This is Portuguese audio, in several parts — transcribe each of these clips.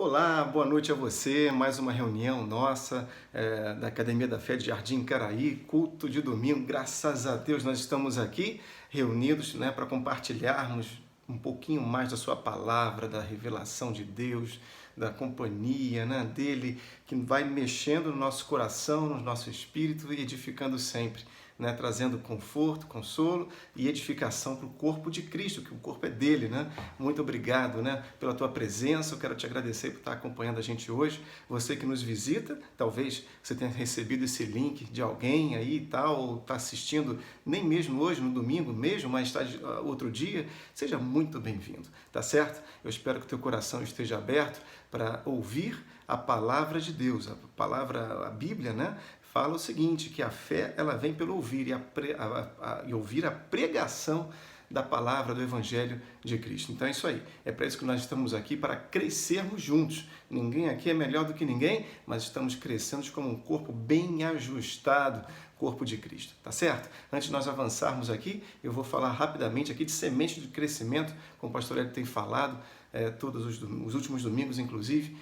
Olá, boa noite a você. Mais uma reunião nossa da Academia da Fé de Jardim Caraí, culto de domingo. Graças a Deus nós estamos aqui reunidos, para compartilharmos um pouquinho mais da sua palavra, da revelação de Deus, da companhia, dele, que vai mexendo no nosso coração, no nosso espírito e edificando sempre. Trazendo conforto, consolo e edificação para o corpo de Cristo, que o corpo é dele. Muito obrigado pela tua presença, eu quero te agradecer por estar acompanhando a gente hoje. Você que nos visita, talvez você tenha recebido esse link de alguém aí e tal, ou está assistindo nem mesmo hoje, no domingo mesmo, mas está outro dia, seja muito bem-vindo, tá certo? Eu espero que o teu coração esteja aberto para ouvir a palavra de Deus, a Bíblia, fala o seguinte, que a fé ela vem pelo ouvir e ouvir a pregação da palavra do Evangelho de Cristo. Então é isso aí, é para isso que nós estamos aqui, para crescermos juntos. Ninguém aqui é melhor do que ninguém, mas estamos crescendo como um corpo bem ajustado, corpo de Cristo, tá certo? Antes de nós avançarmos aqui, eu vou falar rapidamente aqui de semente de crescimento, como o pastor Hélio tem falado, todos os últimos domingos, inclusive.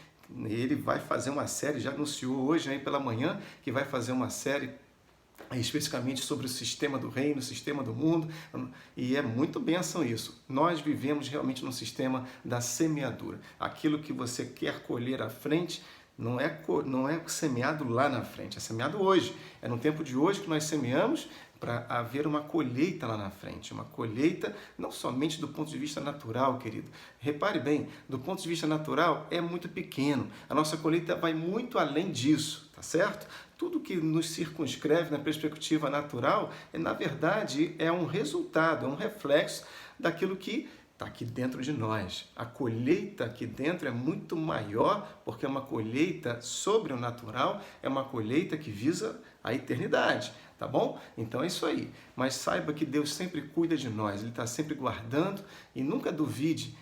Ele vai fazer uma série, já anunciou hoje aí pela manhã, que vai fazer uma série especificamente sobre o sistema do reino, o sistema do mundo, e é muito bênção isso. Nós vivemos realmente no sistema da semeadura. Aquilo que você quer colher à frente, não é semeado lá na frente, é semeado hoje. É no tempo de hoje que nós semeamos para haver uma colheita lá na frente. Uma colheita não somente do ponto de vista natural, querido. Repare bem, do ponto de vista natural é muito pequeno. A nossa colheita vai muito além disso, tá certo? Tudo que nos circunscreve na perspectiva natural, na verdade, é um resultado, é um reflexo daquilo que está aqui dentro de nós. A colheita aqui dentro é muito maior, porque é uma colheita sobrenatural, é uma colheita que visa a eternidade, tá bom? Então é isso aí. Mas saiba que Deus sempre cuida de nós, Ele está sempre guardando e nunca duvide,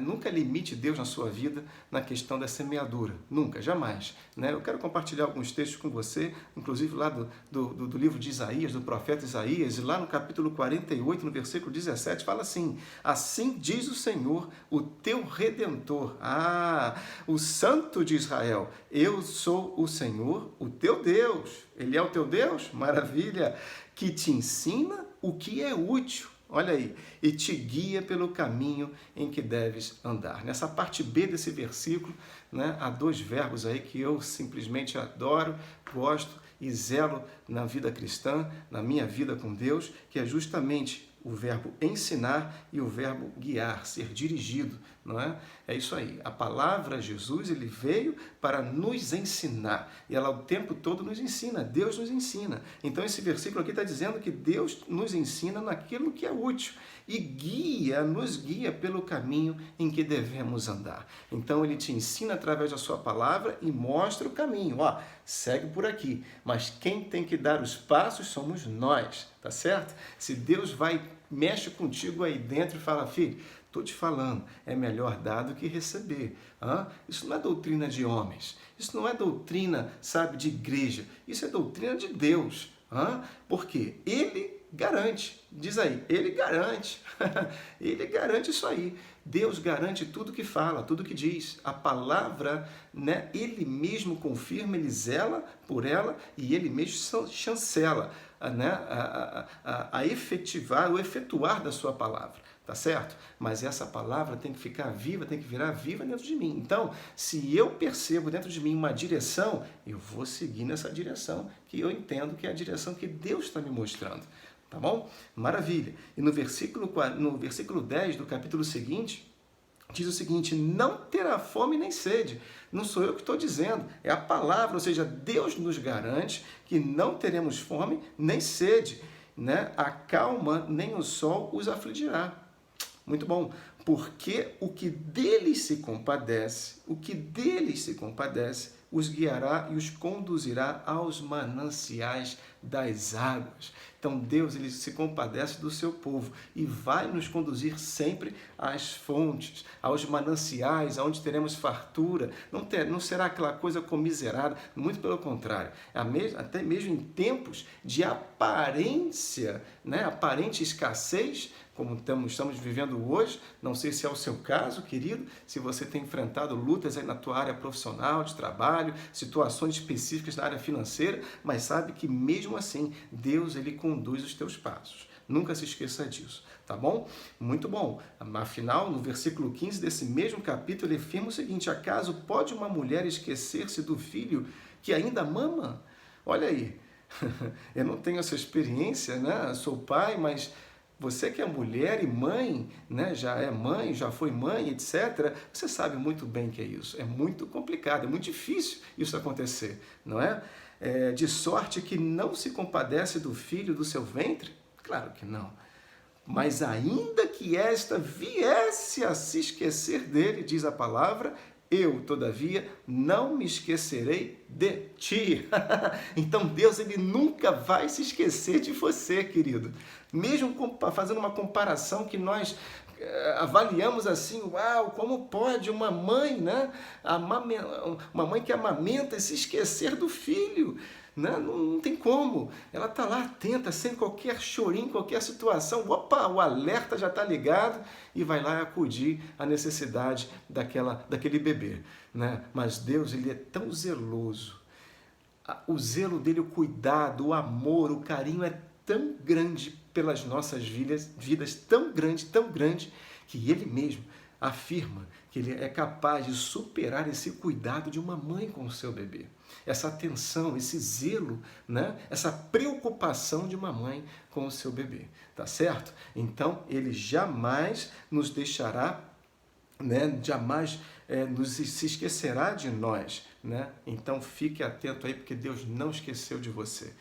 nunca limite Deus na sua vida na questão da semeadura, nunca, jamais. Eu quero compartilhar alguns textos com você, inclusive lá do livro de Isaías, do profeta Isaías, e lá no capítulo 48, no versículo 17, fala assim: assim diz o Senhor, o teu Redentor, o Santo de Israel, eu sou o Senhor, o teu Deus. Ele é o teu Deus? Maravilha! Que te ensina o que é útil. Olha aí, e te guia pelo caminho em que deves andar. Nessa parte B desse versículo, há dois verbos aí que eu simplesmente adoro, gosto e zelo na vida cristã, na minha vida com Deus, que é justamente o verbo ensinar e o verbo guiar, ser dirigido, não é? É isso aí. A palavra Jesus, ele veio para nos ensinar. E ela o tempo todo nos ensina. Deus nos ensina. Então esse versículo aqui está dizendo que Deus nos ensina naquilo que é útil. E nos guia pelo caminho em que devemos andar. Então ele te ensina através da sua palavra e mostra o caminho. Segue por aqui. Mas quem tem que dar os passos somos nós, tá certo? Se Deus mexe contigo aí dentro e fala: filho, estou te falando, é melhor dar do que receber. Isso não é doutrina de homens, isso não é doutrina, de igreja, isso é doutrina de Deus. Porque Ele garante, diz aí, Ele garante, Ele garante isso aí. Deus garante tudo que fala, tudo que diz. A palavra, Ele mesmo confirma, Ele zela por ela e Ele mesmo chancela a efetivar, o efetuar da sua palavra, tá certo? Mas essa palavra tem que ficar viva, tem que virar viva dentro de mim. Então, se eu percebo dentro de mim uma direção, eu vou seguir nessa direção que eu entendo que é a direção que Deus está me mostrando. Tá bom? Maravilha. E no versículo 10 do capítulo seguinte, diz o seguinte: não terá fome nem sede. Não sou eu que estou dizendo, é a palavra, ou seja, Deus nos garante que não teremos fome nem sede. A calma nem o sol os afligirá. Muito bom. Porque o que deles se compadece os guiará e os conduzirá aos mananciais das águas. Então Deus, ele se compadece do seu povo e vai nos conduzir sempre às fontes, aos mananciais, aonde teremos fartura. Não será aquela coisa comiserada, muito pelo contrário. Até mesmo em tempos de aparência, né? Aparente escassez, como estamos vivendo hoje. Não sei se é o seu caso, querido, se você tem enfrentado lutas aí na tua área profissional, de trabalho, situações específicas na área financeira, mas sabe que mesmo assim, Deus, ele conduz os teus passos. Nunca se esqueça disso, tá bom? Muito bom. Afinal, no versículo 15 desse mesmo capítulo, ele afirma o seguinte: acaso pode uma mulher esquecer-se do filho que ainda mama? Olha aí, eu não tenho essa experiência, né? Sou pai, mas você que é mulher e mãe, né, já é mãe, já foi mãe, etc., você sabe muito bem que é isso. É muito complicado, é muito difícil isso acontecer, não é? De sorte que não se compadece do filho do seu ventre? Claro que não. Mas ainda que esta viesse a se esquecer dele, diz a palavra, eu, todavia, não me esquecerei de ti. Então Deus, ele nunca vai se esquecer de você, querido. Mesmo fazendo uma comparação que nós avaliamos assim, uau, como pode uma mãe, né, uma mãe que amamenta se esquecer do filho? Né? Não tem como. Ela está lá atenta, sem qualquer chorinho, qualquer situação. Opa, o alerta já está ligado e vai lá acudir à necessidade daquele bebê. Né? Mas Deus, ele é tão zeloso. O zelo dele, o cuidado, o amor, o carinho é tão grande pelas nossas vidas, tão grande, que ele mesmo afirma que ele é capaz de superar esse cuidado de uma mãe com o seu bebê. Essa atenção, esse zelo, né? Essa preocupação de uma mãe com o seu bebê, tá certo? Então, ele jamais nos deixará, né? Jamais se esquecerá de nós, né? Então, fique atento aí, porque Deus não esqueceu de você.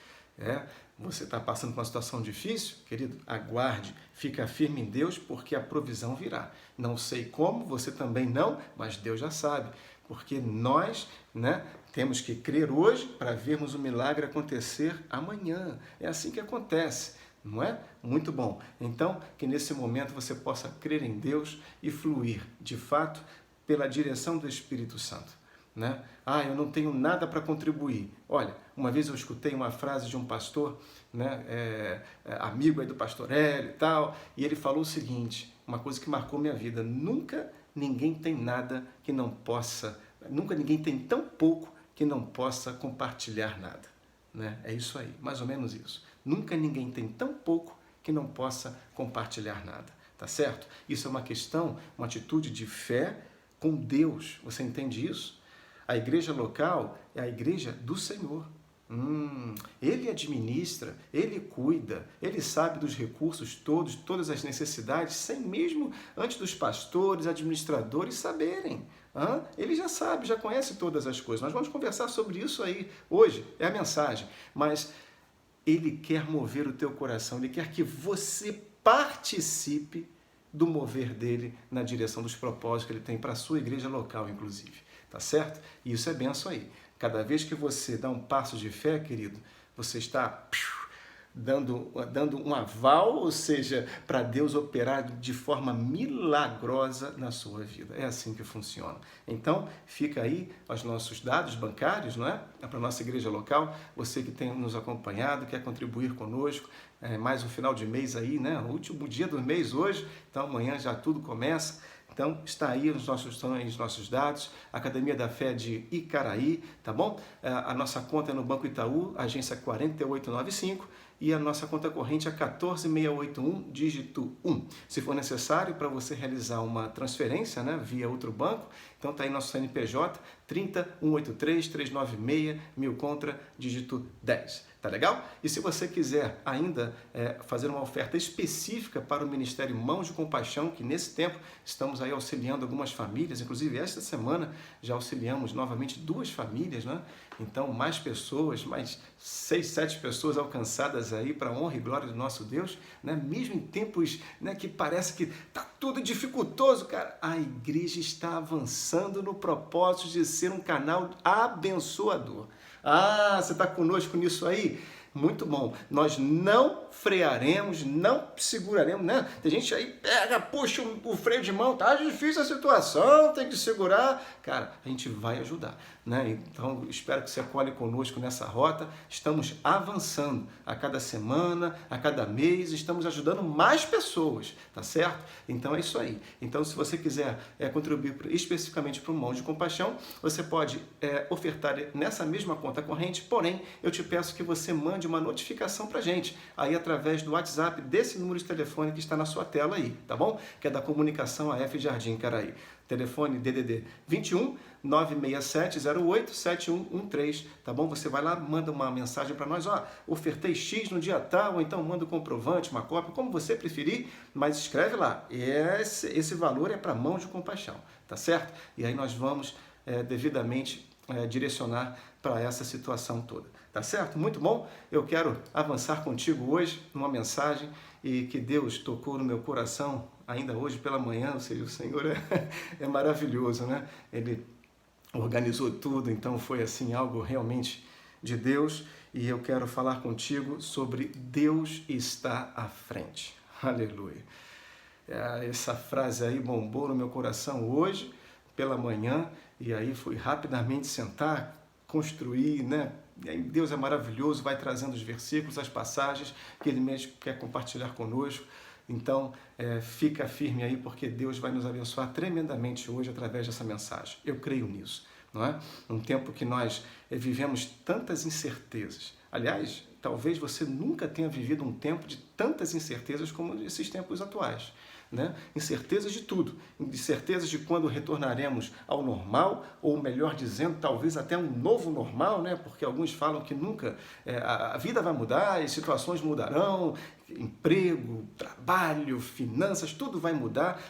Você está passando por uma situação difícil? Querido, aguarde, fica firme em Deus, porque a provisão virá. Não sei como, você também não, mas Deus já sabe, porque nós, né, temos que crer hoje para vermos o milagre acontecer amanhã. É assim que acontece, não é? Muito bom. Então, que nesse momento você possa crer em Deus e fluir, de fato, pela direção do Espírito Santo. Né? Eu não tenho nada para contribuir. Olha, uma vez eu escutei uma frase de um pastor, né, amigo aí do pastor Hélio e tal, e ele falou o seguinte, uma coisa que marcou minha vida: nunca ninguém tem nada que não possa, nunca ninguém tem tão pouco que não possa compartilhar nada. Né? É isso aí, mais ou menos isso. Nunca ninguém tem tão pouco que não possa compartilhar nada. Tá certo? Isso é uma questão, uma atitude de fé com Deus. Você entende isso? A igreja local é a igreja do Senhor. Ele administra, ele cuida, ele sabe dos recursos todos, todas as necessidades, sem mesmo antes dos pastores, administradores saberem. Ele já sabe, já conhece todas as coisas. Nós vamos conversar sobre isso aí hoje, é a mensagem. Mas ele quer mover o teu coração, ele quer que você participe do mover dele na direção dos propósitos que ele tem para a sua igreja local, inclusive. Tá certo? E isso é benção aí. Cada vez que você dá um passo de fé, querido, você está dando um aval, ou seja, para Deus operar de forma milagrosa na sua vida. É assim que funciona. Então, fica aí os nossos dados bancários, não é? É para a nossa igreja local. Você que tem nos acompanhado, quer contribuir conosco, mais um final de mês aí, né? O último dia do mês hoje, então amanhã já tudo começa. Então, está aí os nossos dados, Academia da Fé de Icaraí, tá bom? A nossa conta é no Banco Itaú, agência 4895, e a nossa conta corrente é 14681, dígito 1. Se for necessário para você realizar uma transferência, né, via outro banco, então está aí nosso CNPJ, 30183396, 1000 contra, dígito 10. Tá legal? E se você quiser ainda fazer uma oferta específica para o Ministério Mãos de Compaixão, que nesse tempo estamos aí auxiliando algumas famílias, inclusive esta semana já auxiliamos novamente 2 famílias, né? Então mais pessoas, mais 6, 7 pessoas alcançadas horas aí para a honra e glória do nosso Deus, né? Mesmo em tempos, né, que parece que está tudo dificultoso, cara, a igreja está avançando no propósito de ser um canal abençoador. Ah, você está conosco nisso aí? Muito bom. Nós não frearemos, não seguraremos, né? Tem gente aí, pega, puxa o freio de mão, tá difícil a situação, tem que segurar. Cara, a gente vai ajudar, né? Então, espero que você colhe conosco nessa rota. Estamos avançando a cada semana, a cada mês, estamos ajudando mais pessoas, tá certo? Então, é isso aí. Então, se você quiser contribuir especificamente para o Mãos de Compaixão, você pode ofertar nessa mesma conta corrente, porém, eu te peço que você mande uma notificação para a gente, aí através do WhatsApp desse número de telefone que está na sua tela aí, tá bom? Que é da comunicação AF Jardim Caraí. Telefone DDD 21 967 08 7113, tá bom? Você vai lá, manda uma mensagem para nós, ó, ofertei X no dia tal, ou então manda um comprovante, uma cópia, como você preferir, mas escreve lá, esse valor é para Mãos de Compaixão, tá certo? E aí nós vamos devidamente direcionar para essa situação toda. Tá certo? Muito bom. Eu quero avançar contigo hoje numa mensagem e que Deus tocou no meu coração ainda hoje pela manhã, ou seja, o Senhor é maravilhoso, né? Ele organizou tudo, então foi assim algo realmente de Deus e eu quero falar contigo sobre Deus está à frente. Aleluia. Essa frase aí bombou no meu coração hoje pela manhã e aí fui rapidamente sentar, construir, né? E aí Deus é maravilhoso, vai trazendo os versículos, as passagens que Ele mesmo quer compartilhar conosco. Então, fica firme aí, porque Deus vai nos abençoar tremendamente hoje através dessa mensagem. Eu creio nisso, não é? Num tempo que nós vivemos tantas incertezas. Aliás, talvez você nunca tenha vivido um tempo de tantas incertezas como esses tempos atuais. Né? Incertezas de tudo, incertezas de quando retornaremos ao normal, ou melhor dizendo, talvez até um novo normal, né? Porque alguns falam que nunca a vida vai mudar, as situações mudarão, emprego, trabalho, finanças, tudo vai mudar,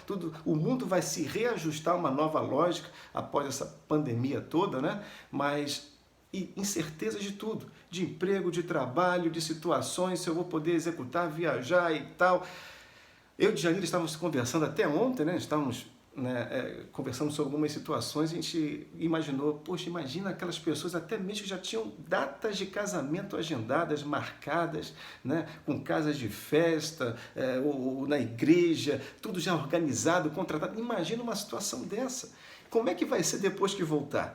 o mundo vai se reajustar a uma nova lógica após essa pandemia toda, né? Mas incertezas de tudo, de emprego, de trabalho, de situações, se eu vou poder executar, viajar e tal. Eu e Janira estávamos conversando até ontem, né? Estávamos conversando sobre algumas situações, a gente imaginou, poxa, imagina aquelas pessoas até mesmo que já tinham datas de casamento agendadas, marcadas, né? Com casas de festa, ou na igreja, tudo já organizado, contratado. Imagina uma situação dessa. Como é que vai ser depois que voltar?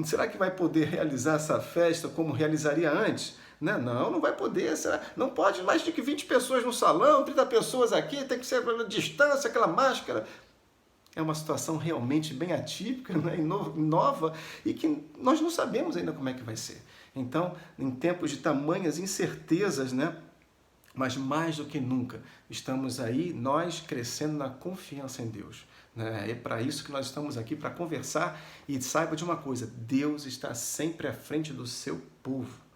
Será que vai poder realizar essa festa como realizaria antes? Não vai poder, não pode mais de que 20 pessoas no salão, 30 pessoas aqui, tem que ser a distância, aquela máscara. É uma situação realmente bem atípica, né, e nova, e que nós não sabemos ainda como é que vai ser. Então, em tempos de tamanhas incertezas, né, mas mais do que nunca, estamos aí, nós crescendo na confiança em Deus. É para isso que nós estamos aqui, para conversar, e saiba de uma coisa, Deus está sempre à frente do seu povo.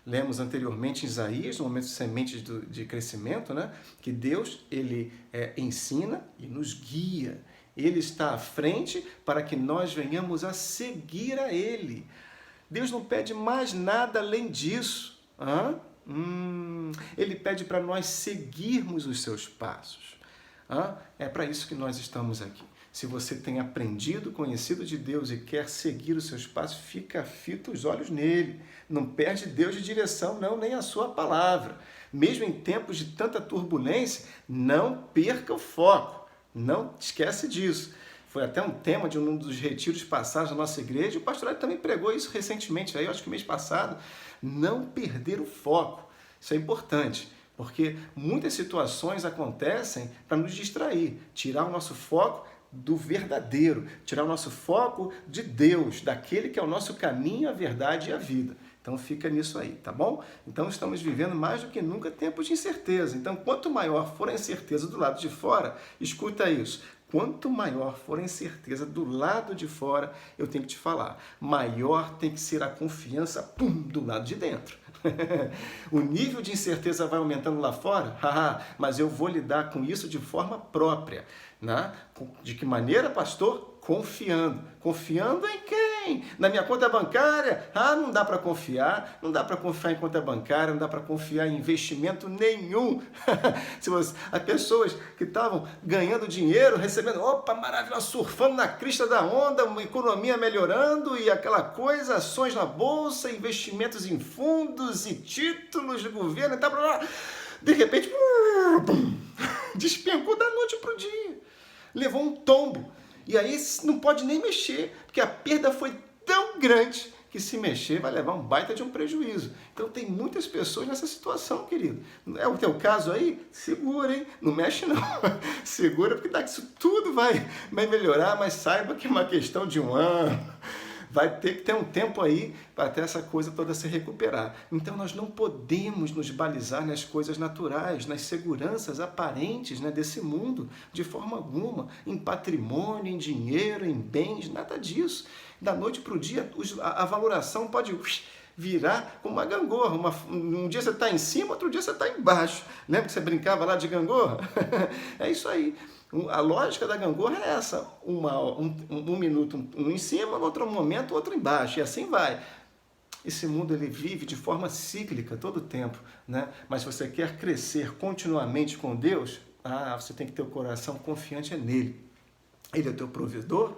Lemos anteriormente em Isaías, no momento de sementes de crescimento, né? Que Deus, Ele ensina e nos guia. Ele está à frente para que nós venhamos a seguir a Ele. Deus não pede mais nada além disso. Ele pede para nós seguirmos os seus passos. É para isso que nós estamos aqui. Se você tem aprendido, conhecido de Deus e quer seguir os seus passos, fica fito os olhos nele. Não perde Deus de direção, não, nem a sua palavra. Mesmo em tempos de tanta turbulência, não perca o foco. Não esquece disso. Foi até um tema de um dos retiros passados da nossa igreja. O pastor também pregou isso recentemente, aí, acho que mês passado. Não perder o foco. Isso é importante. Porque muitas situações acontecem para nos distrair, tirar o nosso foco do verdadeiro, tirar o nosso foco de Deus, daquele que é o nosso caminho, a verdade e a vida. Então fica nisso aí, tá bom? Então estamos vivendo mais do que nunca tempos de incerteza. Então quanto maior for a incerteza do lado de fora, escuta isso, quanto maior for a incerteza do lado de fora, eu tenho que te falar, maior tem que ser a confiança do lado de dentro. O nível de incerteza vai aumentando lá fora, mas eu vou lidar com isso de forma própria. Né? De que maneira, pastor? Confiando. Confiando em quem? tem na minha conta bancária. Ah, não dá para confiar, não dá para confiar em conta bancária, não dá para confiar em investimento nenhum. Se você, as pessoas que estavam ganhando dinheiro, recebendo, opa, maravilha, surfando na crista da onda, uma economia melhorando e aquela coisa, ações na bolsa, investimentos em fundos e títulos do governo e tal, de repente, despencou da noite para o dia, levou um tombo. E aí não pode nem mexer, porque a perda foi tão grande que se mexer vai levar um baita de um prejuízo. Então tem muitas pessoas nessa situação, querido. É o teu caso aí? Segura, hein? Não mexe não. Segura, porque daqui isso tudo vai melhorar, mas saiba que é uma questão de um ano. Vai ter que ter um tempo aí para até essa coisa toda se recuperar. Então nós não podemos nos balizar nas coisas naturais, nas seguranças aparentes, né, desse mundo, de forma alguma, em patrimônio, em dinheiro, em bens, nada disso. Da noite para o dia, a valoração pode virar como uma gangorra. Um dia você está em cima, outro dia você está embaixo. Lembra que você brincava lá de gangorra? É isso aí. A lógica da gangorra é essa, um minuto um em cima, no outro momento outro embaixo, e assim vai. Esse mundo ele vive de forma cíclica todo o tempo, né? Mas se você quer crescer continuamente com Deus, você tem que ter o coração confiante nele. Ele é o teu provedor,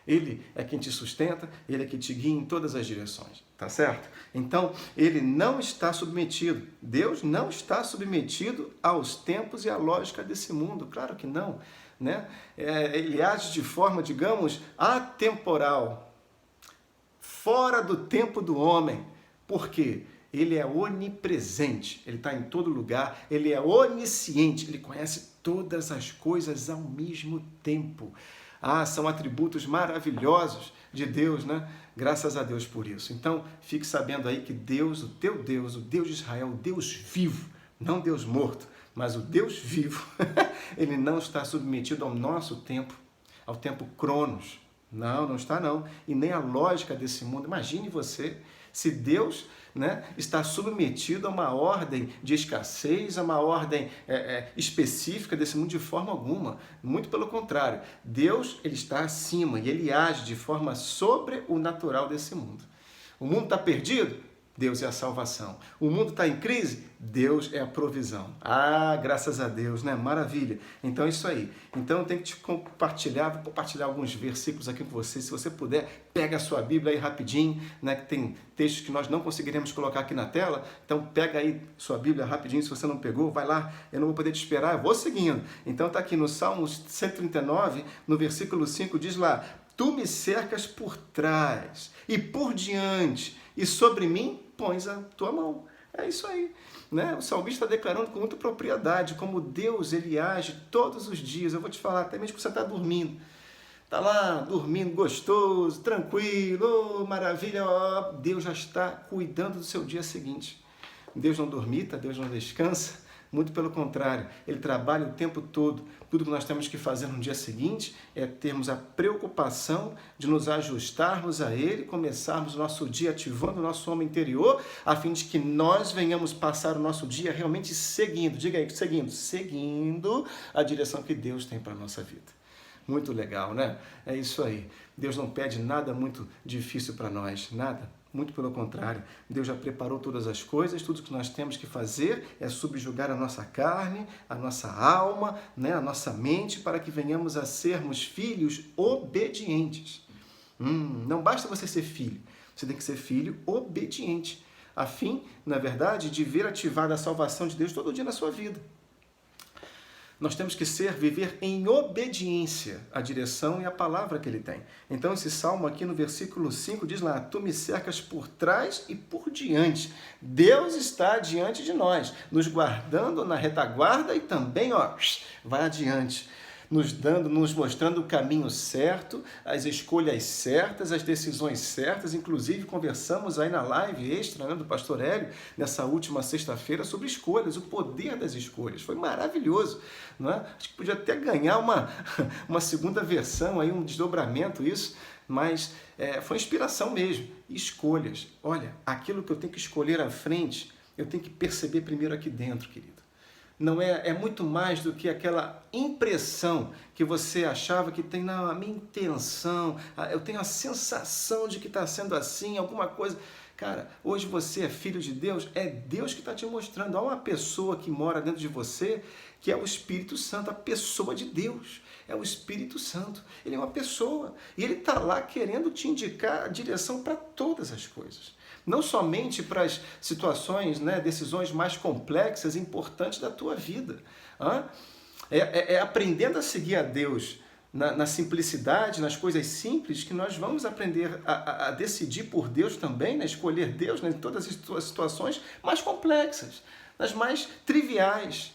ele é quem te sustenta, ele é quem te guia em todas as direções, tá certo? Então, ele não está submetido, Deus não está submetido aos tempos e à lógica desse mundo, claro que não, né? Ele age de forma, digamos, atemporal, fora do tempo do homem. Por quê? Ele é onipresente, ele está em todo lugar, ele é onisciente, ele conhece todas as coisas ao mesmo tempo. São atributos maravilhosos de Deus, né? Graças a Deus por isso. Então, fique sabendo aí que Deus, o teu Deus, o Deus de Israel, o Deus vivo, não Deus morto, mas o Deus vivo, ele não está submetido ao nosso tempo, ao tempo Cronos. Não, não está não. E nem a lógica desse mundo. Imagine você, se Deus, né, está submetido a uma ordem de escassez, a uma ordem específica desse mundo de forma alguma. Muito pelo contrário. Deus, ele está acima e ele age de forma sobre o natural desse mundo. O mundo está perdido? Deus é a salvação. O mundo está em crise? Deus é a provisão. Graças a Deus, né? Maravilha. Então é isso aí. Então eu tenho que te compartilhar, vou compartilhar alguns versículos aqui com você. Se você puder, pega a sua Bíblia aí rapidinho, né? Que tem textos que nós não conseguiremos colocar aqui na tela. Então pega aí sua Bíblia rapidinho, se você não pegou, vai lá. Eu não vou poder te esperar, eu vou seguindo. Então está aqui no Salmo 139, no versículo 5, diz lá: Tu me cercas por trás e por diante, e sobre mim pões a tua mão. É isso aí, né? O salmista está declarando com muita propriedade como Deus ele age todos os dias. Eu vou te falar, até mesmo que você está dormindo. Está lá dormindo gostoso, tranquilo, maravilha. Deus já está cuidando do seu dia seguinte. Deus não dormita, Deus não descansa. Muito pelo contrário, ele trabalha o tempo todo. Tudo que nós temos que fazer no dia seguinte é termos a preocupação de nos ajustarmos a ele, começarmos o nosso dia ativando o nosso homem interior, a fim de que nós venhamos passar o nosso dia realmente seguindo, diga aí, seguindo a direção que Deus tem para a nossa vida. Muito legal, né? É isso aí. Deus não pede nada muito difícil para nós, nada. Muito pelo contrário, Deus já preparou todas as coisas, tudo que nós temos que fazer é subjugar a nossa carne, a nossa alma, né, a nossa mente, para que venhamos a sermos filhos obedientes. Não basta você ser filho, você tem que ser filho obediente, a fim, na verdade, de ver ativada a salvação de Deus todo dia na sua vida. Nós temos que viver em obediência à direção e à palavra que ele tem. Então esse salmo aqui no versículo 5 diz lá: Tu me cercas por trás e por diante. Deus está diante de nós, nos guardando na retaguarda e também vai adiante. Nos mostrando o caminho certo, as escolhas certas, as decisões certas. Inclusive, conversamos aí na live extra, né, do Pastor Hélio, nessa última sexta-feira, sobre escolhas, o poder das escolhas. Foi maravilhoso, não é? Acho que podia até ganhar uma segunda versão, aí, um desdobramento isso, mas foi inspiração mesmo. Escolhas. Olha, aquilo que eu tenho que escolher à frente, eu tenho que perceber primeiro aqui dentro, querido. Não é, é muito mais do que aquela impressão que você achava que tem na minha intenção, eu tenho a sensação de que está sendo assim, alguma coisa. Cara, hoje você é filho de Deus, é Deus que está te mostrando. Há uma pessoa que mora dentro de você, que é o Espírito Santo, a pessoa de Deus. É o Espírito Santo. Ele é uma pessoa. E ele está lá querendo te indicar a direção para todas as coisas. Não somente para as situações, né, decisões mais complexas e importantes da tua vida. É aprendendo a seguir a Deus na simplicidade, nas coisas simples, que nós vamos aprender a decidir por Deus também, né, escolher Deus, né, em todas as situações mais complexas, nas mais triviais.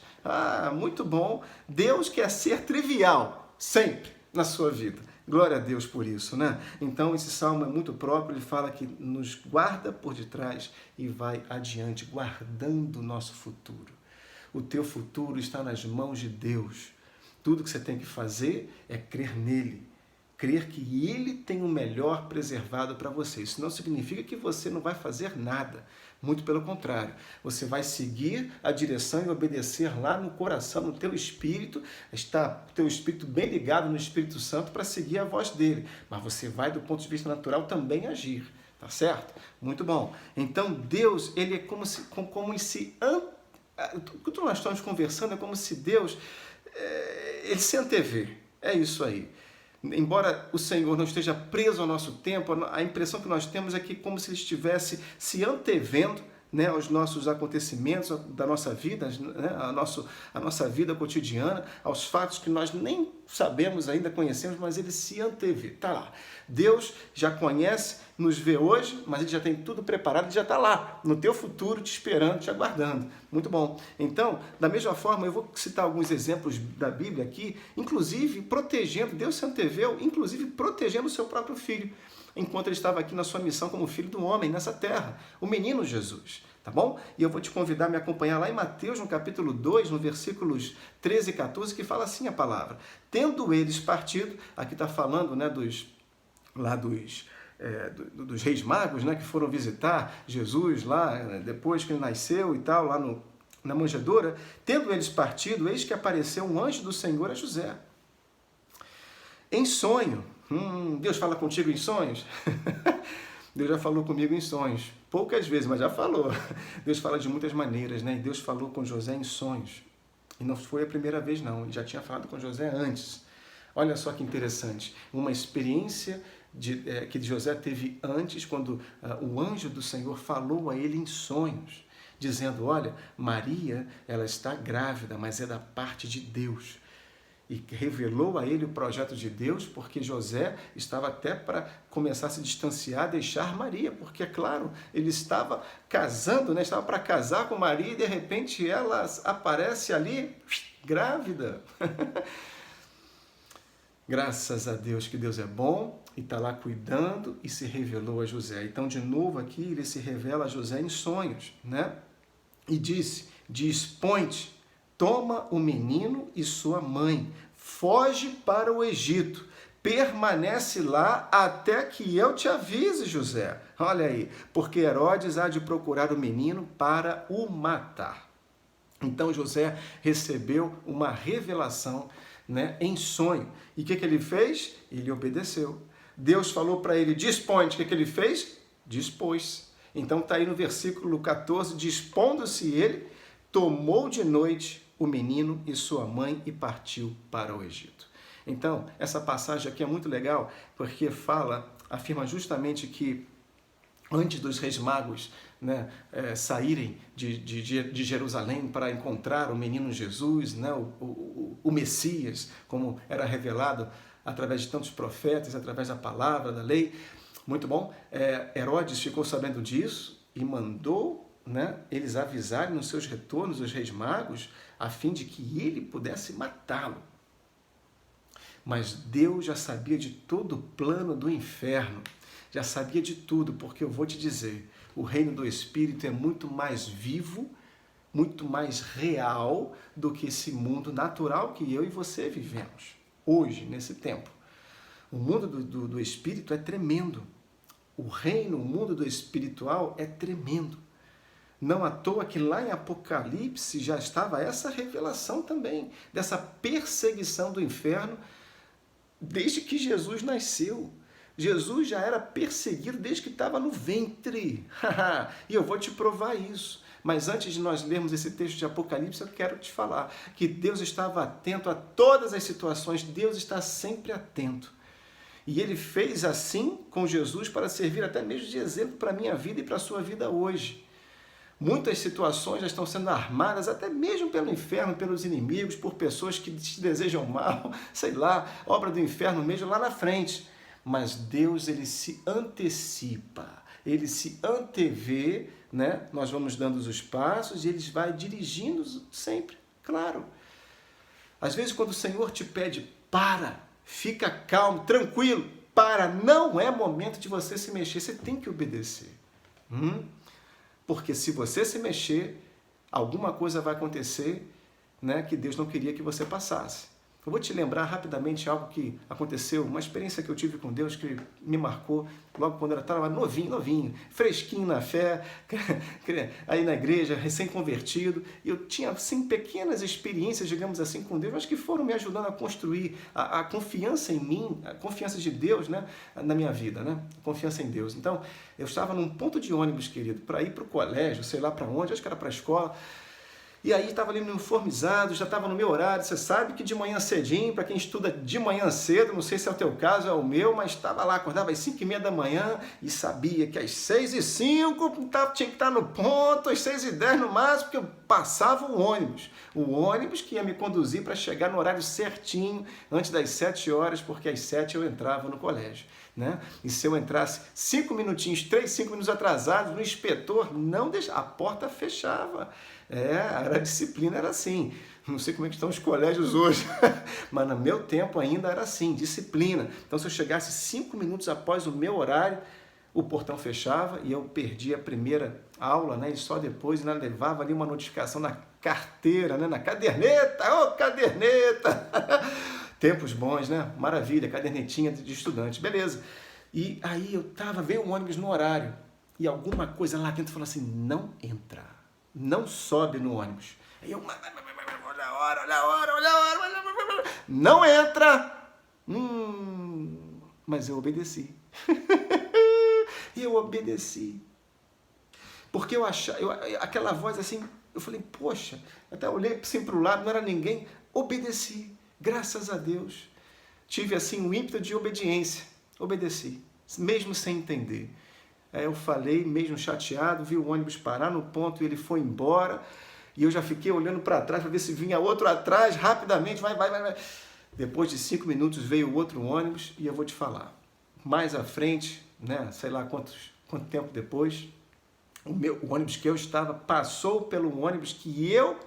Muito bom. Deus quer ser trivial, sempre, na sua vida. Glória a Deus por isso, né? Então, esse salmo é muito próprio, ele fala que nos guarda por detrás e vai adiante, guardando o nosso futuro. O teu futuro está nas mãos de Deus. Tudo que você tem que fazer é crer nele. Crer que ele tem o melhor preservado para você. Isso não significa que você não vai fazer nada. Muito pelo contrário. Você vai seguir a direção e obedecer lá no coração, no teu espírito. Está o teu espírito bem ligado no Espírito Santo para seguir a voz dele. Mas você vai, do ponto de vista natural, também agir. Tá certo? Muito bom. Então, Deus, ele é como se o que nós estamos conversando é como se Deus, ele se antevê. É isso aí. Embora o Senhor não esteja preso ao nosso tempo, a impressão que nós temos é que como se ele estivesse se antevendo, né, aos nossos acontecimentos da nossa vida, né, a nossa vida cotidiana, aos fatos que nós nem sabemos ainda, conhecemos, mas ele se antevê. Está lá. Deus já conhece, nos vê hoje, mas ele já tem tudo preparado, ele já está lá, no teu futuro, te esperando, te aguardando. Muito bom. Então, da mesma forma, eu vou citar alguns exemplos da Bíblia aqui, inclusive protegendo, Deus se anteveu, inclusive protegendo o seu próprio filho, enquanto ele estava aqui na sua missão como filho do homem nessa terra, o menino Jesus, tá bom? E eu vou te convidar a me acompanhar lá em Mateus, no capítulo 2, no versículos 13 e 14, que fala assim a palavra. Tendo eles partido, aqui está falando, né, dos reis magos, né, que foram visitar Jesus lá, depois que ele nasceu e tal, lá na manjedoura. Tendo eles partido, eis que apareceu um anjo do Senhor a José, em sonho. Deus fala contigo em sonhos? Deus já falou comigo em sonhos. Poucas vezes, mas já falou. Deus fala de muitas maneiras, né? E Deus falou com José em sonhos. E não foi a primeira vez, não. Ele já tinha falado com José antes. Olha só que interessante. Uma experiência que José teve antes, quando o anjo do Senhor falou a ele em sonhos, dizendo, olha, Maria, ela está grávida, mas é da parte de Deus. E revelou a ele o projeto de Deus, porque José estava até para começar a se distanciar, deixar Maria, porque, é claro, ele estava casando, né? Estava para casar com Maria e, de repente, ela aparece ali, grávida. Graças a Deus que Deus é bom e está lá cuidando e se revelou a José. Então, de novo aqui, ele se revela a José em sonhos, né? E disse, dispõe-te, toma o menino e sua mãe, foge para o Egito, permanece lá até que eu te avise, José. Olha aí, porque Herodes há de procurar o menino para o matar. Então José recebeu uma revelação, né, em sonho. E o que ele fez? Ele obedeceu. Deus falou para ele, dispõe-te. O que ele fez? Dispôs. Então está aí no versículo 14, dispondo-se ele, tomou de noite o menino e sua mãe e partiu para o Egito. Então, essa passagem aqui é muito legal, porque afirma justamente que antes dos reis magos, né, saírem de Jerusalém para encontrar o menino Jesus, né, o Messias, como era revelado através de tantos profetas, através da palavra, da lei. Muito bom. Herodes ficou sabendo disso e mandou, né, eles avisarem nos seus retornos os reis magos, a fim de que ele pudesse matá-lo. Mas Deus já sabia de todo o plano do inferno, já sabia de tudo, porque eu vou te dizer, o reino do Espírito é muito mais vivo, muito mais real do que esse mundo natural que eu e você vivemos hoje, nesse tempo. O mundo do Espírito é tremendo. O mundo do espiritual é tremendo. Não à toa que lá em Apocalipse já estava essa revelação também, dessa perseguição do inferno, desde que Jesus nasceu. Jesus já era perseguido desde que estava no ventre. E eu vou te provar isso. Mas antes de nós lermos esse texto de Apocalipse, eu quero te falar que Deus estava atento a todas as situações. Deus está sempre atento. E Ele fez assim com Jesus para servir até mesmo de exemplo para a minha vida e para a sua vida hoje. Muitas situações já estão sendo armadas, até mesmo pelo inferno, pelos inimigos, por pessoas que te desejam mal, sei lá, obra do inferno mesmo lá na frente. Mas Deus, Ele se antecipa, Ele se antevê, né? Nós vamos dando os passos e Ele vai dirigindo sempre, claro. Às vezes quando o Senhor te pede, para, fica calmo, tranquilo, para, não é momento de você se mexer, você tem que obedecer. Porque se você se mexer, alguma coisa vai acontecer, né, que Deus não queria que você passasse. Eu vou te lembrar rapidamente algo que aconteceu, uma experiência que eu tive com Deus que me marcou logo quando eu estava novinho, fresquinho na fé, aí na igreja, recém-convertido. E eu tinha, assim, pequenas experiências, digamos assim, com Deus, mas que foram me ajudando a construir a confiança em mim, a confiança de Deus, né, na minha vida, né? A confiança em Deus. Então, eu estava num ponto de ônibus, querido, para ir para o colégio, sei lá para onde, acho que era para a escola. E aí estava ali uniformizado, já estava no meu horário. Você sabe que de manhã cedinho, para quem estuda de manhã cedo, não sei se é o teu caso, é o meu, mas estava lá, acordava às 5h30 da manhã e sabia que às 6h05 tinha que estar no ponto, às 6h10 no máximo, porque eu passava o ônibus que ia me conduzir para chegar no horário certinho, antes das 7 horas, porque às 7 eu entrava no colégio. Né? E se eu entrasse 5 minutos atrasados, o inspetor não deixava, a porta fechava. A disciplina era assim. Não sei como é que estão os colégios hoje, mas no meu tempo ainda era assim, disciplina. Então, se eu chegasse 5 minutos após o meu horário, o portão fechava e eu perdi a primeira aula, né? E só depois ainda levava ali uma notificação na carteira, né? Na caderneta, caderneta! Tempos bons, né? Maravilha, cadernetinha de estudante, beleza. E aí veio um ônibus no horário e alguma coisa lá dentro falou assim, não entra, não sobe no ônibus. Aí eu, olha a hora, não entra. Mas eu obedeci. E eu obedeci. Porque eu achava, aquela voz assim, eu falei, poxa, até olhei assim para o lado, não era ninguém, obedeci. Graças a Deus, tive assim um ímpeto de obediência, obedeci, mesmo sem entender. Eu falei, mesmo chateado, vi o ônibus parar no ponto e ele foi embora, e eu já fiquei olhando para trás para ver se vinha outro atrás, rapidamente, vai. Depois de 5 minutos veio o outro ônibus, e eu vou te falar, mais à frente, né, sei lá quanto tempo depois, o ônibus que eu estava passou pelo ônibus que eu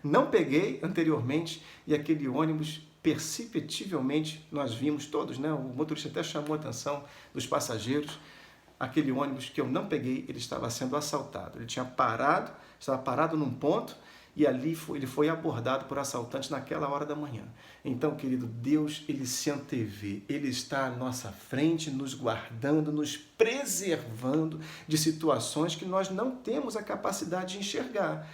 não peguei anteriormente, e aquele ônibus, perceptivelmente, nós vimos todos, né? O motorista até chamou a atenção dos passageiros, aquele ônibus que eu não peguei, ele estava sendo assaltado. Ele estava parado num ponto, e ali ele foi abordado por assaltantes naquela hora da manhã. Então, querido, Deus, Ele se antevê, Ele está à nossa frente, nos guardando, nos preservando de situações que nós não temos a capacidade de enxergar.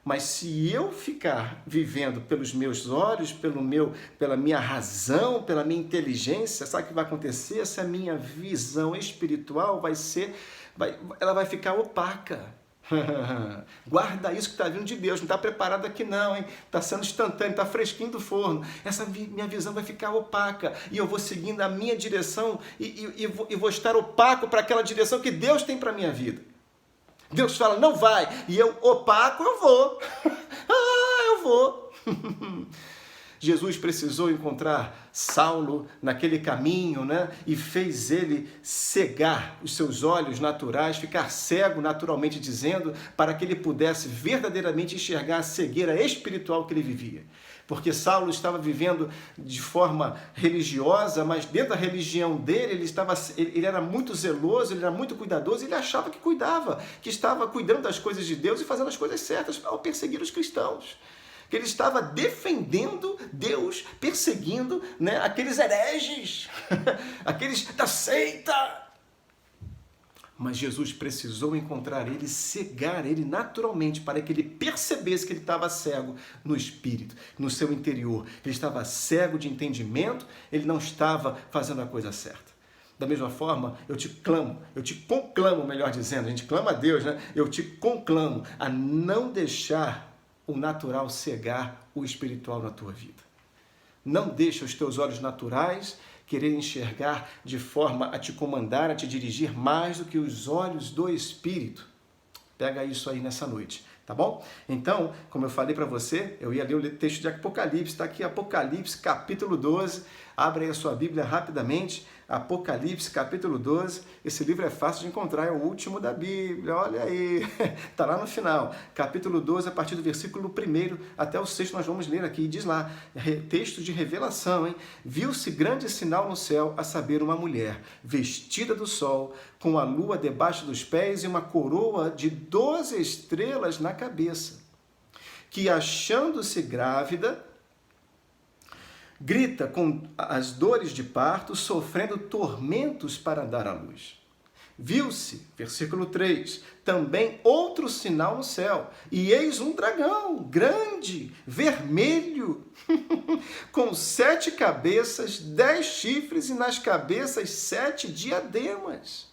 Mas se eu ficar vivendo pelos meus olhos, pela minha razão, pela minha inteligência, sabe o que vai acontecer? Essa minha visão espiritual ela vai ficar opaca. Guarda isso que está vindo de Deus, não está preparado aqui não, hein? Está sendo instantâneo, está fresquinho do forno. Essa minha visão vai ficar opaca e eu vou seguindo a minha direção e vou estar opaco para aquela direção que Deus tem para a minha vida. Deus fala, não vai, e eu, opaco, eu vou. Eu vou. Jesus precisou encontrar Saulo naquele caminho, né? E fez ele cegar os seus olhos naturais, ficar cego naturalmente dizendo, para que ele pudesse verdadeiramente enxergar a cegueira espiritual que ele vivia. Porque Saulo estava vivendo de forma religiosa, mas dentro da religião dele, ele era muito zeloso, ele era muito cuidadoso, ele achava que cuidava, que estava cuidando das coisas de Deus e fazendo as coisas certas ao perseguir os cristãos. Que ele estava defendendo Deus, perseguindo, né, aqueles hereges, aqueles da seita. Mas Jesus precisou encontrar ele, cegar ele naturalmente, para que ele percebesse que ele estava cego no espírito, no seu interior. Ele estava cego de entendimento, ele não estava fazendo a coisa certa. Da mesma forma, eu te conclamo, melhor dizendo, a gente clama a Deus, né? Eu te conclamo a não deixar o natural cegar o espiritual na tua vida. Não deixa os teus olhos naturais querer enxergar de forma a te comandar, a te dirigir mais do que os olhos do Espírito. Pega isso aí nessa noite, tá bom? Então, como eu falei para você, eu ia ler o texto de Apocalipse, está aqui Apocalipse capítulo 12, abre aí a sua Bíblia rapidamente, Apocalipse capítulo 12, esse livro é fácil de encontrar, é o último da Bíblia, olha aí, está lá no final, capítulo 12, a partir do versículo 1 até o 6 nós vamos ler aqui, diz lá, texto de revelação, hein? Viu-se grande sinal no céu, a saber, uma mulher, vestida do sol, com a lua debaixo dos pés e uma coroa de 12 estrelas na cabeça, que achando-se grávida, grita com as dores de parto, sofrendo tormentos para dar à luz. Viu-se, versículo 3, também outro sinal no céu, e eis um dragão grande, vermelho, com 7 cabeças, 10 chifres, e nas cabeças 7 diademas.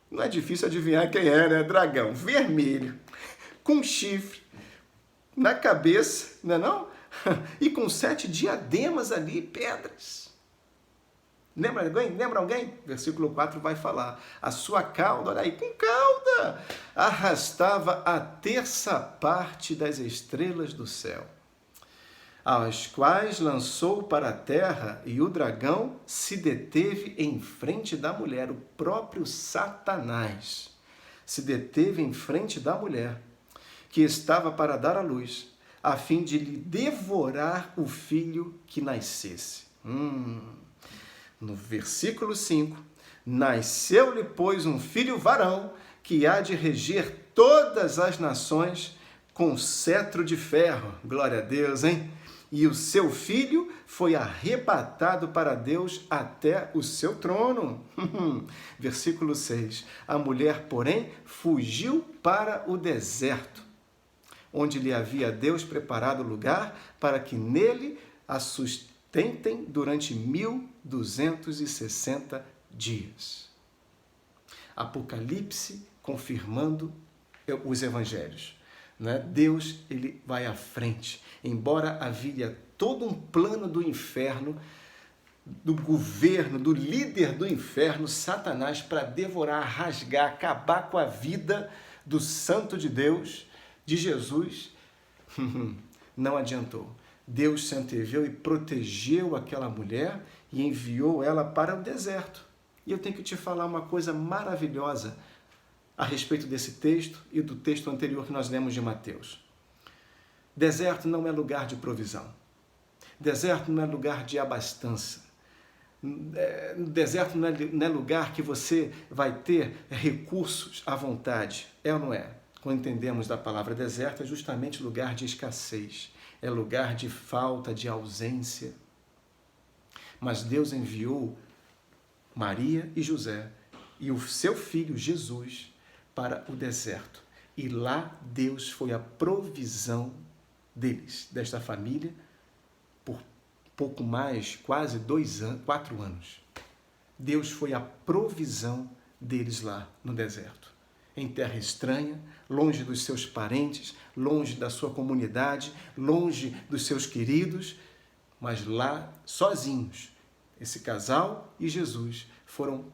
Não é difícil adivinhar quem é, né? Dragão vermelho, com chifre, na cabeça, não é não? E com 7 diademas ali, pedras. Lembra alguém? Lembra alguém? Versículo 4 vai falar. A sua cauda, olha aí, com cauda, arrastava a terça parte das estrelas do céu, as quais lançou para a terra, e o dragão se deteve em frente da mulher, o próprio Satanás se deteve em frente da mulher, que estava para dar à luz, a fim de lhe devorar o filho que nascesse. No versículo 5, nasceu-lhe, pois, um filho varão, que há de reger todas as nações com cetro de ferro. Glória a Deus, hein? E o seu filho foi arrebatado para Deus até o seu trono. Versículo 6, a mulher, porém, fugiu para o deserto, onde lhe havia Deus preparado lugar para que nele a sustentem durante 1260 dias. Apocalipse confirmando os evangelhos, né? Deus, ele vai à frente. Embora havia todo um plano do inferno, do governo, do líder do inferno, Satanás, para devorar, rasgar, acabar com a vida do santo de Deus, de Jesus, não adiantou. Deus se anteveu e protegeu aquela mulher e enviou ela para o deserto. E eu tenho que te falar uma coisa maravilhosa a respeito desse texto e do texto anterior que nós lemos de Mateus. Deserto não é lugar de provisão. Deserto não é lugar de abastança. Deserto não é lugar que você vai ter recursos à vontade. É ou não é? Quando entendemos da palavra deserto, é justamente lugar de escassez, é lugar de falta, de ausência. Mas Deus enviou Maria e José e o seu filho Jesus para o deserto. E lá Deus foi a provisão deles, desta família, por pouco mais, quase 4 anos. Deus foi a provisão deles lá no deserto. Em terra estranha, longe dos seus parentes, longe da sua comunidade, longe dos seus queridos, mas lá, sozinhos, esse casal e Jesus foram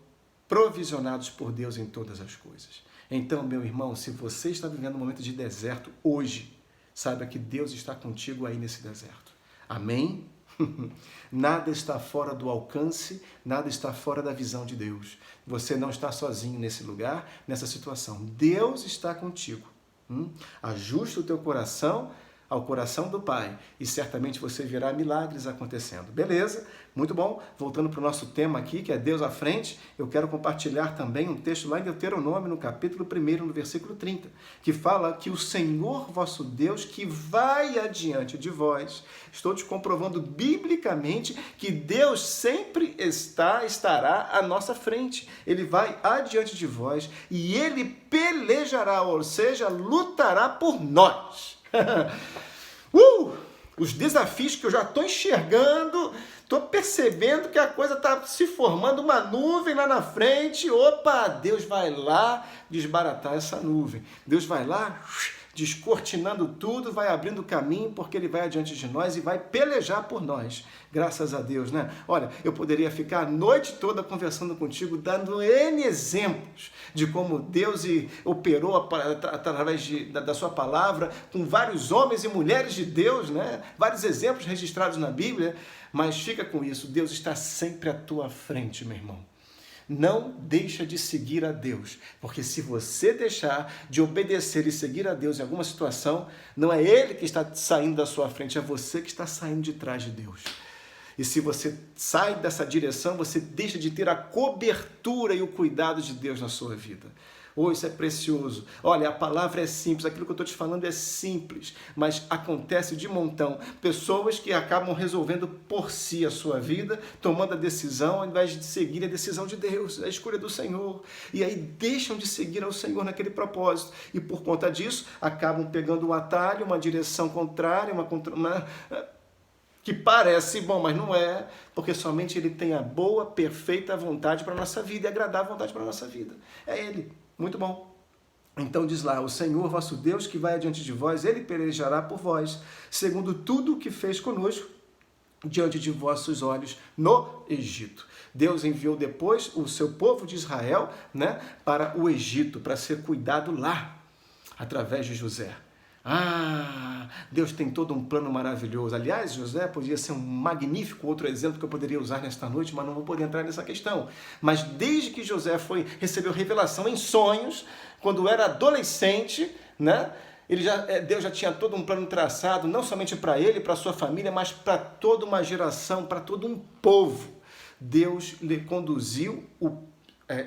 provisionados por Deus em todas as coisas. Então, meu irmão, se você está vivendo um momento de deserto hoje, saiba que Deus está contigo aí nesse deserto. Amém? Nada está fora do alcance, nada está fora da visão de Deus. Você não está sozinho nesse lugar, nessa situação. Deus está contigo. Ajusta o teu coração ao coração do Pai e certamente você verá milagres acontecendo. Beleza? Muito bom. Voltando para o nosso tema aqui, que é Deus à frente, eu quero compartilhar também um texto lá em Deuteronômio, no capítulo 1, no versículo 30, que fala que o Senhor vosso Deus, que vai adiante de vós, estou te comprovando biblicamente que Deus sempre estará à nossa frente. Ele vai adiante de vós e Ele pelejará, ou seja, lutará por nós. Os desafios que eu já estou enxergando, estou percebendo que a coisa está se formando, uma nuvem lá na frente. Opa, Deus vai lá desbaratar essa nuvem. Deus vai lá descortinando tudo, vai abrindo caminho, porque Ele vai adiante de nós e vai pelejar por nós. Graças a Deus, né? Olha, eu poderia ficar a noite toda conversando contigo, dando N exemplos de como Deus operou através da sua palavra, com vários homens e mulheres de Deus, né? Vários exemplos registrados na Bíblia, mas fica com isso, Deus está sempre à tua frente, meu irmão. Não deixa de seguir a Deus, porque se você deixar de obedecer e seguir a Deus em alguma situação, não é Ele que está saindo da sua frente, é você que está saindo de trás de Deus. E se você sai dessa direção, você deixa de ter a cobertura e o cuidado de Deus na sua vida. Oh, isso é precioso. Olha, a palavra é simples, aquilo que eu estou te falando é simples, mas acontece de montão. Pessoas que acabam resolvendo por si a sua vida, tomando a decisão, ao invés de seguir a decisão de Deus, a escolha do Senhor. E aí deixam de seguir ao Senhor naquele propósito. E por conta disso, acabam pegando um atalho, uma direção contrária, que parece bom, mas não é, porque somente Ele tem a boa, perfeita vontade para a nossa vida e agradável vontade para a nossa vida. É Ele. Muito bom. Então diz lá, o Senhor vosso Deus que vai adiante de vós, Ele pelejará por vós, segundo tudo o que fez conosco, diante de vossos olhos no Egito. Deus enviou depois o seu povo de Israel, né, para o Egito, para ser cuidado lá, através de José. Deus tem todo um plano maravilhoso. Aliás, José podia ser um magnífico outro exemplo que eu poderia usar nesta noite, mas não vou poder entrar nessa questão. Mas desde que José recebeu revelação em sonhos, quando era adolescente, né? Deus já tinha todo um plano traçado, não somente para ele, para sua família, mas para toda uma geração, para todo um povo. Deus lhe conduziu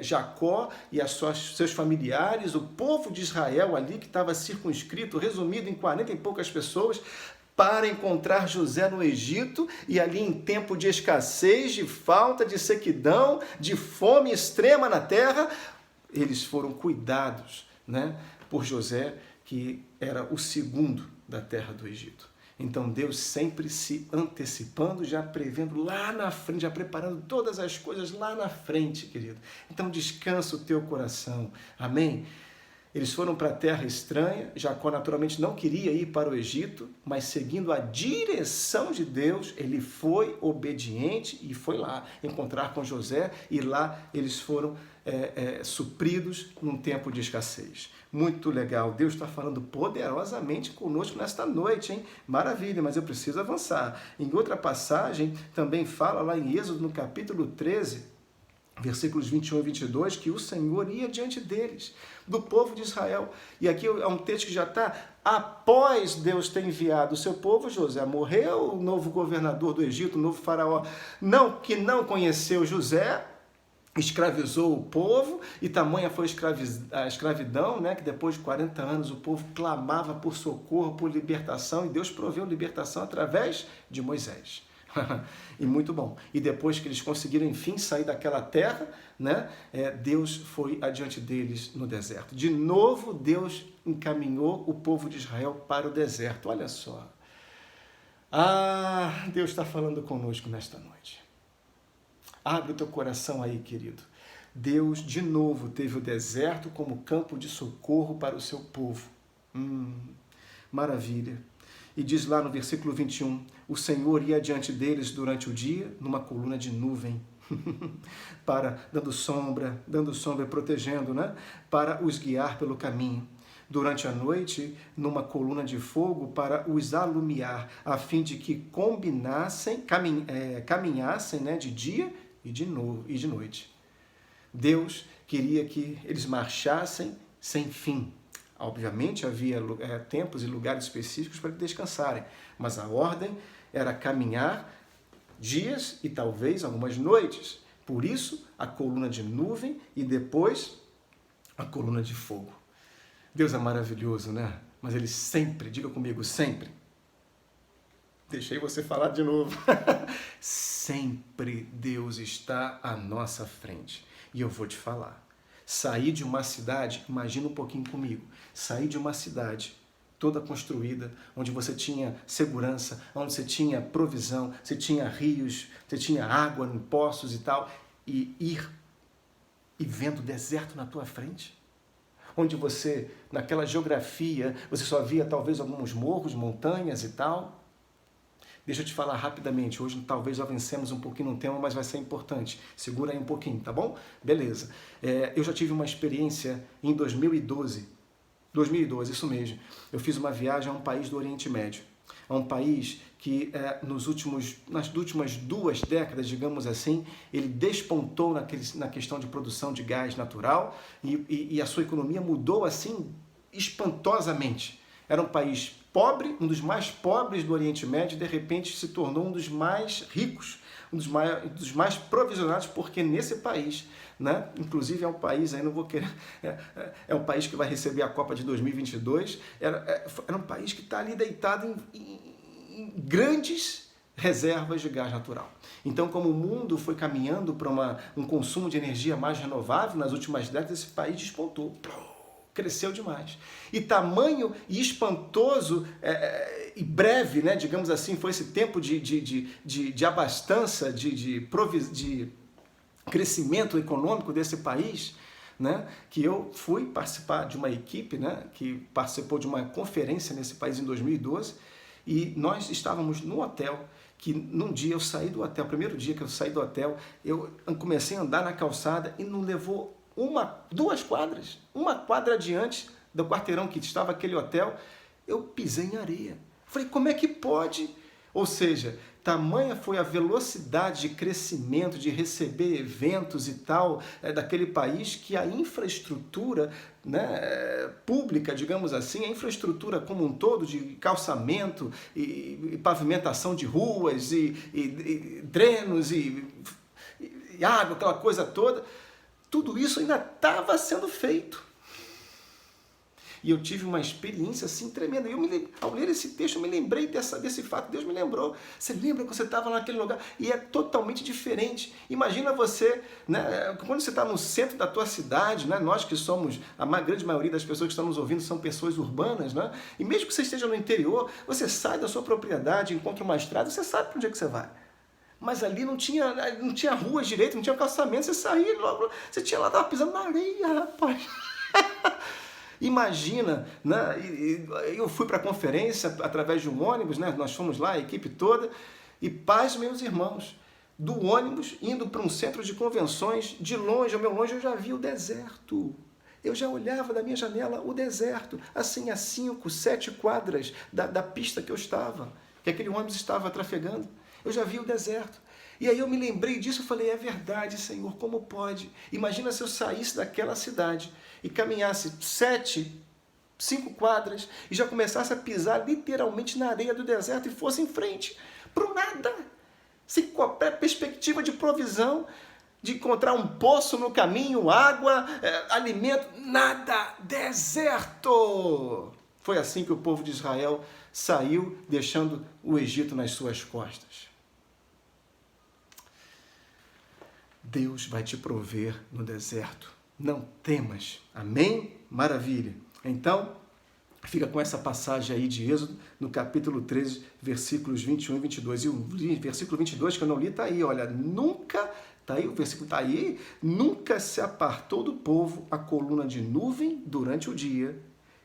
Jacó e seus familiares, o povo de Israel ali, que estava circunscrito, resumido em 40 e poucas pessoas, para encontrar José no Egito, e ali em tempo de escassez, de falta, de sequidão, de fome extrema na terra, eles foram cuidados, né, por José, que era o segundo da terra do Egito. Então Deus sempre se antecipando, já prevendo lá na frente, já preparando todas as coisas lá na frente, querido. Então descansa o teu coração, amém? Eles foram para a terra estranha, Jacó naturalmente não queria ir para o Egito, mas seguindo a direção de Deus, ele foi obediente e foi lá encontrar com José, e lá eles foram supridos num tempo de escassez. Muito legal, Deus está falando poderosamente conosco nesta noite, hein? Maravilha, mas eu preciso avançar. Em outra passagem, também fala lá em Êxodo, no capítulo 13, versículos 21 e 22, que o Senhor ia diante deles, do povo de Israel. E aqui é um texto que já está após Deus ter enviado o seu povo. José morreu, o novo governador do Egito, o novo faraó, que não conheceu José, escravizou o povo, e tamanha foi a escravidão, né, que depois de 40 anos o povo clamava por socorro, por libertação, e Deus proveu libertação através de Moisés. E muito bom. E depois que eles conseguiram, enfim, sair daquela terra, né, Deus foi adiante deles no deserto. De novo, Deus encaminhou o povo de Israel para o deserto. Olha só. Deus está falando conosco nesta noite. Abre o teu coração aí, querido. Deus, de novo, teve o deserto como campo de socorro para o seu povo. Maravilha. E diz lá no versículo 21, o Senhor ia diante deles durante o dia, numa coluna de nuvem, dando sombra e protegendo, né? Para os guiar pelo caminho. Durante a noite, numa coluna de fogo para os alumiar, a fim de que caminhassem, né, de dia e de noite. Deus queria que eles marchassem sem fim, Obviamente havia tempos e lugares específicos para descansarem, mas a ordem era caminhar dias e talvez algumas noites. Por isso, a coluna de nuvem e depois a coluna de fogo. Deus é maravilhoso, né? Mas Ele sempre, diga comigo, sempre. Deixei você falar de novo. Sempre Deus está à nossa frente. E eu vou te falar. Sair de uma cidade, imagina um pouquinho comigo, sair de uma cidade toda construída, onde você tinha segurança, onde você tinha provisão, você tinha rios, você tinha água em poços e tal, e ir e vendo o deserto na tua frente, onde você, naquela geografia, você só via talvez alguns morros, montanhas e tal. Deixa eu te falar rapidamente, hoje talvez já vencemos um pouquinho no tema, mas vai ser importante. Segura aí um pouquinho, tá bom? Beleza. Eu já tive uma experiência em 2012, isso mesmo. Eu fiz uma viagem a um país do Oriente Médio, a um país que nas últimas 2 décadas, digamos assim, ele despontou na questão de produção de gás natural e a sua economia mudou assim espantosamente. Era um país pobre, um dos mais pobres do Oriente Médio, de repente se tornou um dos mais ricos, um dos mais provisionados, porque nesse país, né, inclusive é um país, aí não vou querer, é um país que vai receber a Copa de 2022, era um país que está ali deitado em grandes reservas de gás natural. Então, como o mundo foi caminhando para um consumo de energia mais renovável nas últimas décadas, esse país despontou. Cresceu demais. E tamanho e espantoso e breve, né, digamos assim, foi esse tempo de abastança, de crescimento econômico desse país, né, que eu fui participar de uma equipe, né, que participou de uma conferência nesse país em 2012, e nós estávamos no hotel, que num dia eu saí do hotel, primeiro dia que eu saí do hotel, eu comecei a andar na calçada e não levou 2 quadras, uma quadra adiante do quarteirão que estava aquele hotel, eu pisei em areia. Falei, como é que pode? Ou seja, tamanha foi a velocidade de crescimento, de receber eventos e tal, daquele país, que a infraestrutura, né, pública, digamos assim, a infraestrutura como um todo, de calçamento e pavimentação de ruas e drenos e água, aquela coisa toda, tudo isso ainda estava sendo feito. E eu tive uma experiência assim tremenda. Ao ler esse texto, eu me lembrei desse fato. Deus me lembrou. Você lembra que você estava naquele lugar? E é totalmente diferente. Imagina você, né, quando você está no centro da tua cidade, né, nós que somos, a grande maioria das pessoas que estão nos ouvindo são pessoas urbanas, né, e mesmo que você esteja no interior, você sai da sua propriedade, encontra uma estrada, você sabe para onde é que você vai. Mas ali não tinha ruas direito, não tinha calçamento, você saía logo, você tinha lá, estava pisando na areia, rapaz. Imagina, né? Eu fui para a conferência através de um ônibus, né? Nós fomos lá, a equipe toda, e paz, meus irmãos, do ônibus indo para um centro de convenções, de longe, ao meu longe, eu já vi o deserto. Eu já olhava da minha janela o deserto, assim, a 5, 7 quadras da pista que eu estava, que aquele ônibus estava trafegando. Eu já vi o deserto. E aí eu me lembrei disso e falei, é verdade, Senhor, como pode? Imagina se eu saísse daquela cidade e caminhasse 5 quadras e já começasse a pisar literalmente na areia do deserto e fosse em frente, para o nada, sem qualquer perspectiva de provisão, de encontrar um poço no caminho, água, alimento, nada, deserto. Foi assim que o povo de Israel saiu, deixando o Egito nas suas costas. Deus vai te prover no deserto. Não temas. Amém? Maravilha. Então, fica com essa passagem aí de Êxodo, no capítulo 13, versículos 21 e 22. E o versículo 22, que eu não li, está aí. Olha, o versículo está aí. Nunca se apartou do povo a coluna de nuvem durante o dia,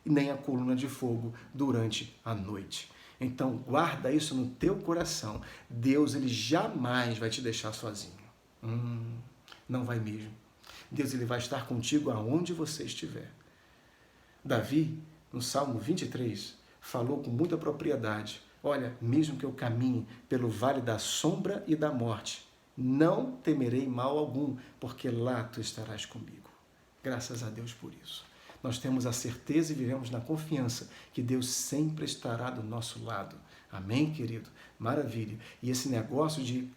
e nem a coluna de fogo durante a noite. Então, guarda isso no teu coração. Deus, ele jamais vai te deixar sozinho. Não vai mesmo. Deus, ele vai estar contigo aonde você estiver. Davi, no Salmo 23, falou com muita propriedade. Olha, mesmo que eu caminhe pelo vale da sombra e da morte, não temerei mal algum, porque lá tu estarás comigo. Graças a Deus por isso. nós temos a certeza e vivemos na confiança que Deus sempre estará do nosso lado. Amém, querido? Maravilha. E esse negócio de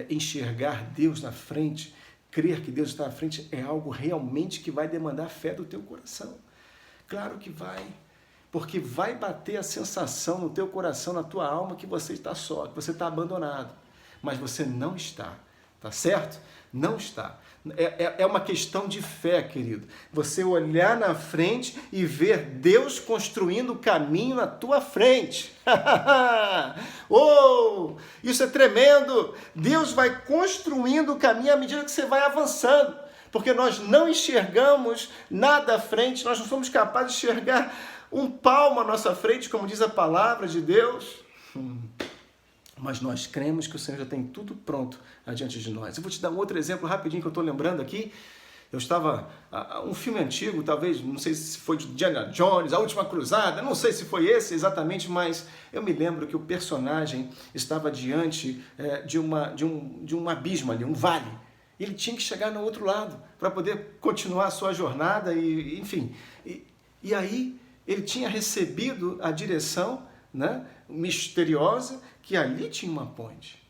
enxergar Deus na frente, crer que Deus está na frente, é algo realmente que vai demandar fé do teu coração. Claro que vai. Porque vai bater a sensação no teu coração, na tua alma, que você está só, que você está abandonado. Mas você não está, tá certo? Não está. É uma questão de fé, querido. Você olhar na frente e ver Deus construindo o caminho na tua frente. Oh, isso é tremendo! Deus vai construindo o caminho à medida que você vai avançando. Porque nós não enxergamos nada à frente, nós não somos capazes de enxergar um palmo à nossa frente, como diz a palavra de Deus. Mas nós cremos que o Senhor já tem tudo pronto adiante de nós. Eu vou te dar um outro exemplo rapidinho que eu estou lembrando aqui. Eu estava, um filme antigo, talvez, não sei se foi de Indiana Jones, A Última Cruzada, não sei se foi esse exatamente, mas eu me lembro que o personagem estava diante de um abismo ali, um vale. Ele tinha que chegar no outro lado para poder continuar a sua jornada, e, enfim. E aí ele tinha recebido a direção, né, misteriosa, que ali tinha uma ponte.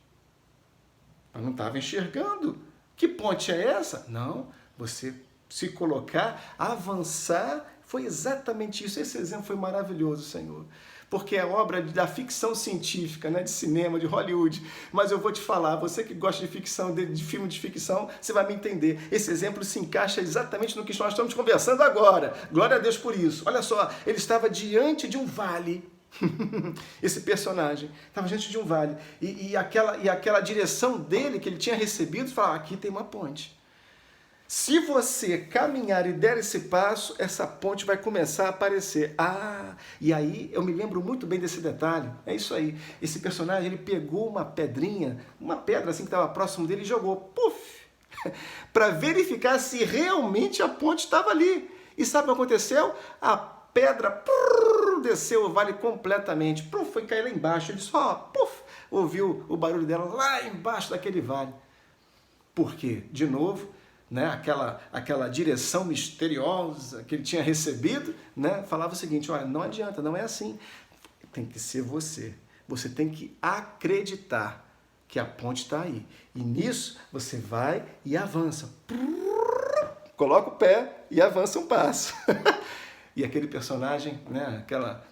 Mas não estava enxergando. Que ponte é essa? Não, você se colocar, avançar, foi exatamente isso. Esse exemplo foi maravilhoso, Senhor. Porque é obra da ficção científica, né, de cinema, de Hollywood. Mas eu vou te falar, você que gosta de ficção, de filme de ficção, você vai me entender. Esse exemplo se encaixa exatamente no que nós estamos conversando agora. Glória a Deus por isso. Olha só, ele estava diante de um vale. Esse personagem estava diante de um vale. E aquela direção dele, que ele tinha recebido, falava, aqui tem uma ponte. Se você caminhar e der esse passo, essa ponte vai começar a aparecer. E aí eu me lembro muito bem desse detalhe. É isso aí. Esse personagem, ele pegou uma pedrinha, uma pedra assim que estava próximo dele e jogou, puf, para verificar se realmente a ponte estava ali. E sabe o que aconteceu? A pedra desceu o vale completamente. Foi cair lá embaixo. Ele só ouviu o barulho dela lá embaixo daquele vale. Por quê? De novo, né, aquela direção misteriosa que ele tinha recebido, né, falava o seguinte, olha, não adianta, não é assim. Tem que ser você. Você tem que acreditar que a ponte está aí. E nisso você vai e avança. Coloca o pé e avança um passo. E aquele personagem, né,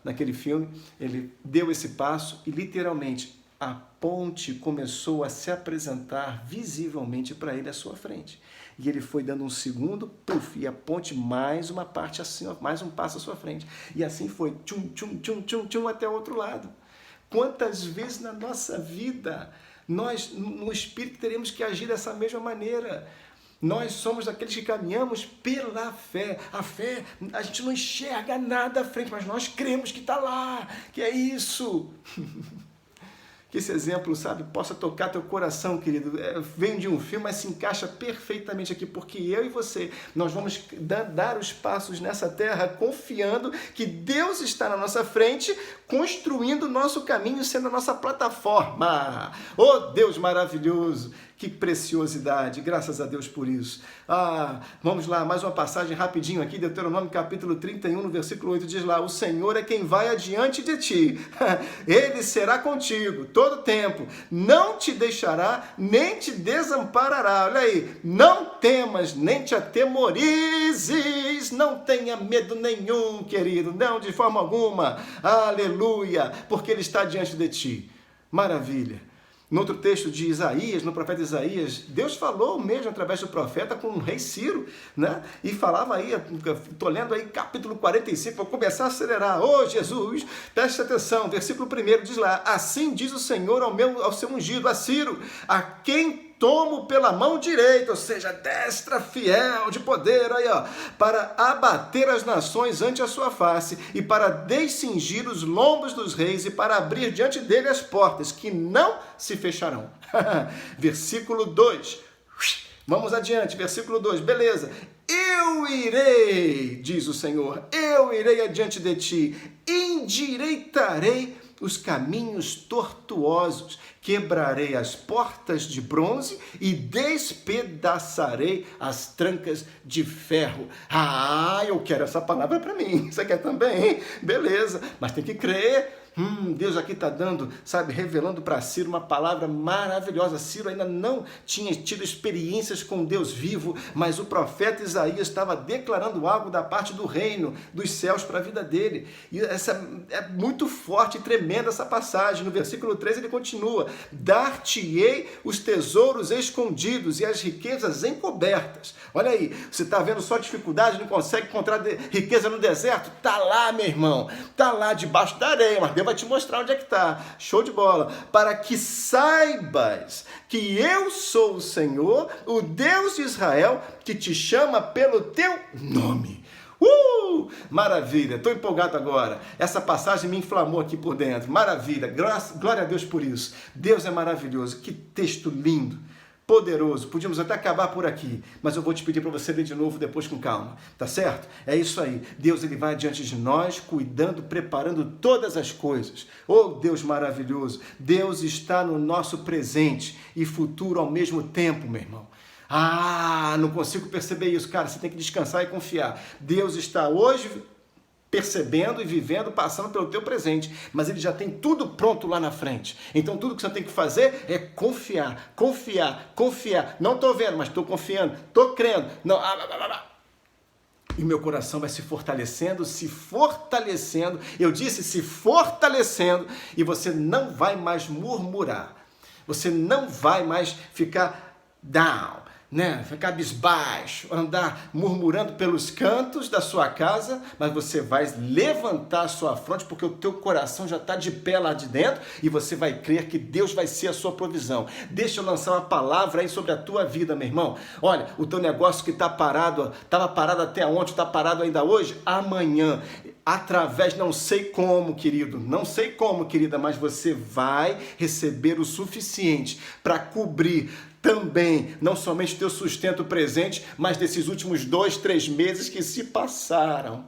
naquele filme, ele deu esse passo e literalmente a ponte começou a se apresentar visivelmente para ele à sua frente. E ele foi dando um segundo, e a ponte mais uma parte assim, mais um passo à sua frente. E assim foi, tchum, tchum, tchum, tchum, tchum, até o outro lado. Quantas vezes na nossa vida nós, no Espírito, teremos que agir dessa mesma maneira? Nós somos daqueles que caminhamos pela fé. A fé, a gente não enxerga nada à frente, mas nós cremos que está lá, que é isso. Que esse exemplo, sabe, possa tocar teu coração, querido. Vem de um filme, mas se encaixa perfeitamente aqui, porque eu e você, nós vamos dar os passos nessa terra confiando que Deus está na nossa frente, construindo o nosso caminho, sendo a nossa plataforma. Oh, Deus maravilhoso! Que preciosidade, graças a Deus por isso. Vamos lá, mais uma passagem rapidinho aqui, Deuteronômio capítulo 31, no versículo 8, diz lá, o Senhor é quem vai adiante de ti, Ele será contigo todo o tempo, não te deixará, nem te desamparará. Olha aí, não temas, nem te atemorizes, não tenha medo nenhum, querido, não, de forma alguma, aleluia, porque Ele está diante de ti. Maravilha. No outro texto de Isaías, no profeta Isaías, Deus falou mesmo através do profeta com o rei Ciro, né? E falava aí, estou lendo aí capítulo 45, vou começar a acelerar. Ô Jesus, preste atenção, versículo 1 diz lá, assim diz o Senhor ao seu ungido, a Ciro, a quem tomo pela mão direita, ou seja, destra fiel de poder, aí, ó, para abater as nações ante a sua face e para descingir os lombos dos reis e para abrir diante dele as portas que não se fecharão. Versículo 2. Vamos adiante, versículo 2. Beleza. Eu irei, diz o Senhor, eu irei adiante de ti, endireitarei os caminhos tortuosos, quebrarei as portas de bronze e despedaçarei as trancas de ferro. Ah, eu quero essa palavra para mim. Você quer também? Beleza, mas tem que crer. Deus aqui está dando, sabe, revelando para Ciro uma palavra maravilhosa. Ciro ainda não tinha tido experiências com Deus vivo, mas o profeta Isaías estava declarando algo da parte do reino, dos céus para a vida dele. E essa é muito forte e tremenda essa passagem. No versículo 3 ele continua: dar-te-ei os tesouros escondidos e as riquezas encobertas. Olha aí, você está vendo só dificuldade, não consegue encontrar riqueza no deserto? Está lá, meu irmão, está lá debaixo da areia, mas Deus vai te mostrar onde é que está. Show de bola. Para que saibas que eu sou o Senhor, o Deus de Israel, que te chama pelo teu nome. Maravilha, estou empolgado agora. Essa passagem me inflamou aqui por dentro. Maravilha, glória a Deus por isso. Deus é maravilhoso. Que texto lindo, poderoso. Podíamos até acabar por aqui, mas eu vou te pedir para você ler de novo depois com calma, tá certo? É isso aí. Deus, ele vai diante de nós, cuidando, preparando todas as coisas. Oh, Deus maravilhoso. Deus está no nosso presente e futuro ao mesmo tempo, meu irmão. Ah, não consigo perceber isso, cara. Você tem que descansar e confiar. Deus está hoje percebendo e vivendo, passando pelo teu presente, mas ele já tem tudo pronto lá na frente. Então tudo que você tem que fazer é confiar, confiar, confiar. Não estou vendo, mas estou confiando, estou crendo. Não, e meu coração vai se fortalecendo, eu disse se fortalecendo, e você não vai mais murmurar, você não vai mais ficar down, né? Ficar cabisbaixo, andar murmurando pelos cantos da sua casa, mas você vai levantar a sua fronte, porque o teu coração já está de pé lá de dentro, e você vai crer que Deus vai ser a sua provisão. Deixa eu lançar uma palavra aí sobre a tua vida, meu irmão. Olha, o teu negócio que está parado, estava parado até ontem, está parado ainda hoje, amanhã, através, não sei como, querido, não sei como, querida, mas você vai receber o suficiente para cobrir também, não somente teu sustento presente, mas desses últimos 2, 3 meses que se passaram.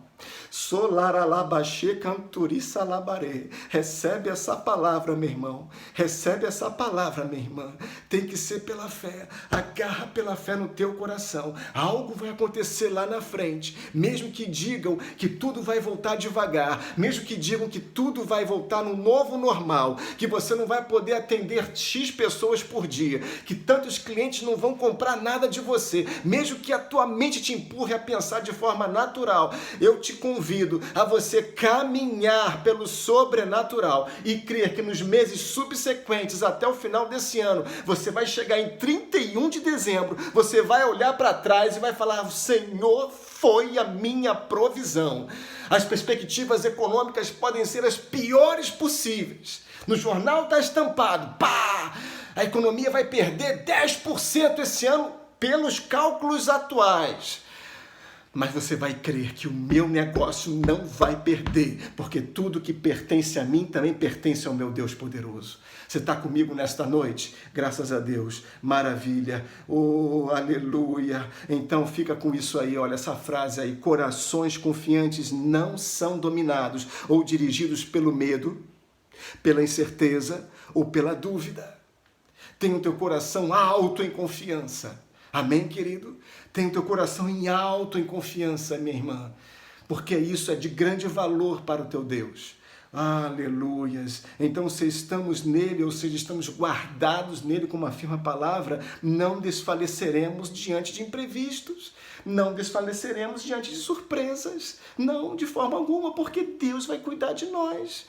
Solaralabaxê canturiça labaré. Recebe essa palavra, meu irmão. Recebe essa palavra, minha irmã. Tem que ser pela fé. Agarra pela fé no teu coração. Algo vai acontecer lá na frente. Mesmo que digam que tudo vai voltar devagar. Mesmo que digam que tudo vai voltar no novo normal. Que você não vai poder atender X pessoas por dia. Que tantos clientes não vão comprar nada de você. Mesmo que a tua mente te empurre a pensar de forma natural. Eu te convido a você caminhar pelo sobrenatural e crer que nos meses subsequentes até o final desse ano, você vai chegar em 31 de dezembro, você vai olhar para trás e vai falar: o Senhor foi a minha provisão. As perspectivas econômicas podem ser as piores possíveis. No jornal está estampado, pá, a economia vai perder 10% esse ano pelos cálculos atuais. Mas você vai crer que o meu negócio não vai perder, porque tudo que pertence a mim também pertence ao meu Deus poderoso. Você está comigo nesta noite? Graças a Deus. Maravilha. Oh, aleluia. Então fica com isso aí, olha essa frase aí. Corações confiantes não são dominados ou dirigidos pelo medo, pela incerteza ou pela dúvida. Tenha o teu coração alto em confiança. Amém, querido? Tenha o teu coração em alto em confiança, minha irmã, porque isso é de grande valor para o teu Deus. Aleluias. Então, se estamos nele, ou seja, estamos guardados nele, como afirma a palavra, não desfaleceremos diante de imprevistos, não desfaleceremos diante de surpresas, não, de forma alguma, porque Deus vai cuidar de nós.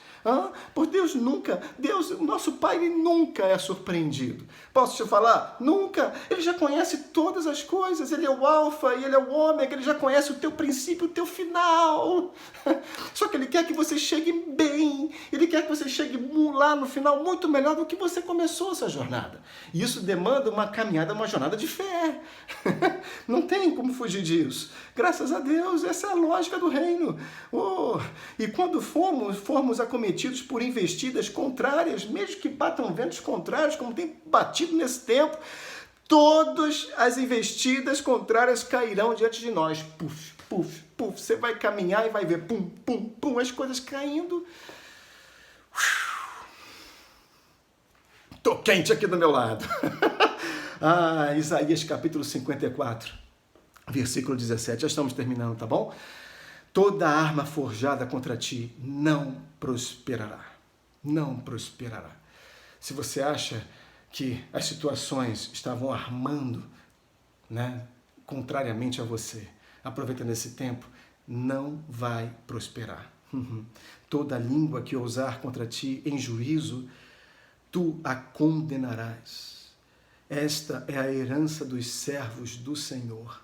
Por Deus nunca, Deus, o nosso Pai, ele nunca é surpreendido. Posso te falar? Nunca. Ele já conhece todas as coisas, ele é o alfa e ele é o ômega, ele já conhece o teu princípio e o teu final. Só que ele quer que você chegue bem, ele quer que você chegue lá no final muito melhor do que você começou essa jornada. E isso demanda uma caminhada, uma jornada de fé. Não tem como fugir disso. Graças a Deus, essa é a lógica do reino. E quando formos acometidos por investidas contrárias, mesmo que batam ventos contrários, como tem batido nesse tempo, todas as investidas contrárias cairão diante de nós. Puf, puf, puf. Você vai caminhar e vai ver pum, pum, pum, as coisas caindo. Tô quente aqui do meu lado. Isaías capítulo 54, versículo 17. Já estamos terminando, tá bom? Toda arma forjada contra ti não prosperará. Não prosperará. Se você acha que as situações estavam armando, né, contrariamente a você, aproveitando esse tempo, não vai prosperar. Toda língua que ousar contra ti em juízo, tu a condenarás. Esta é a herança dos servos do Senhor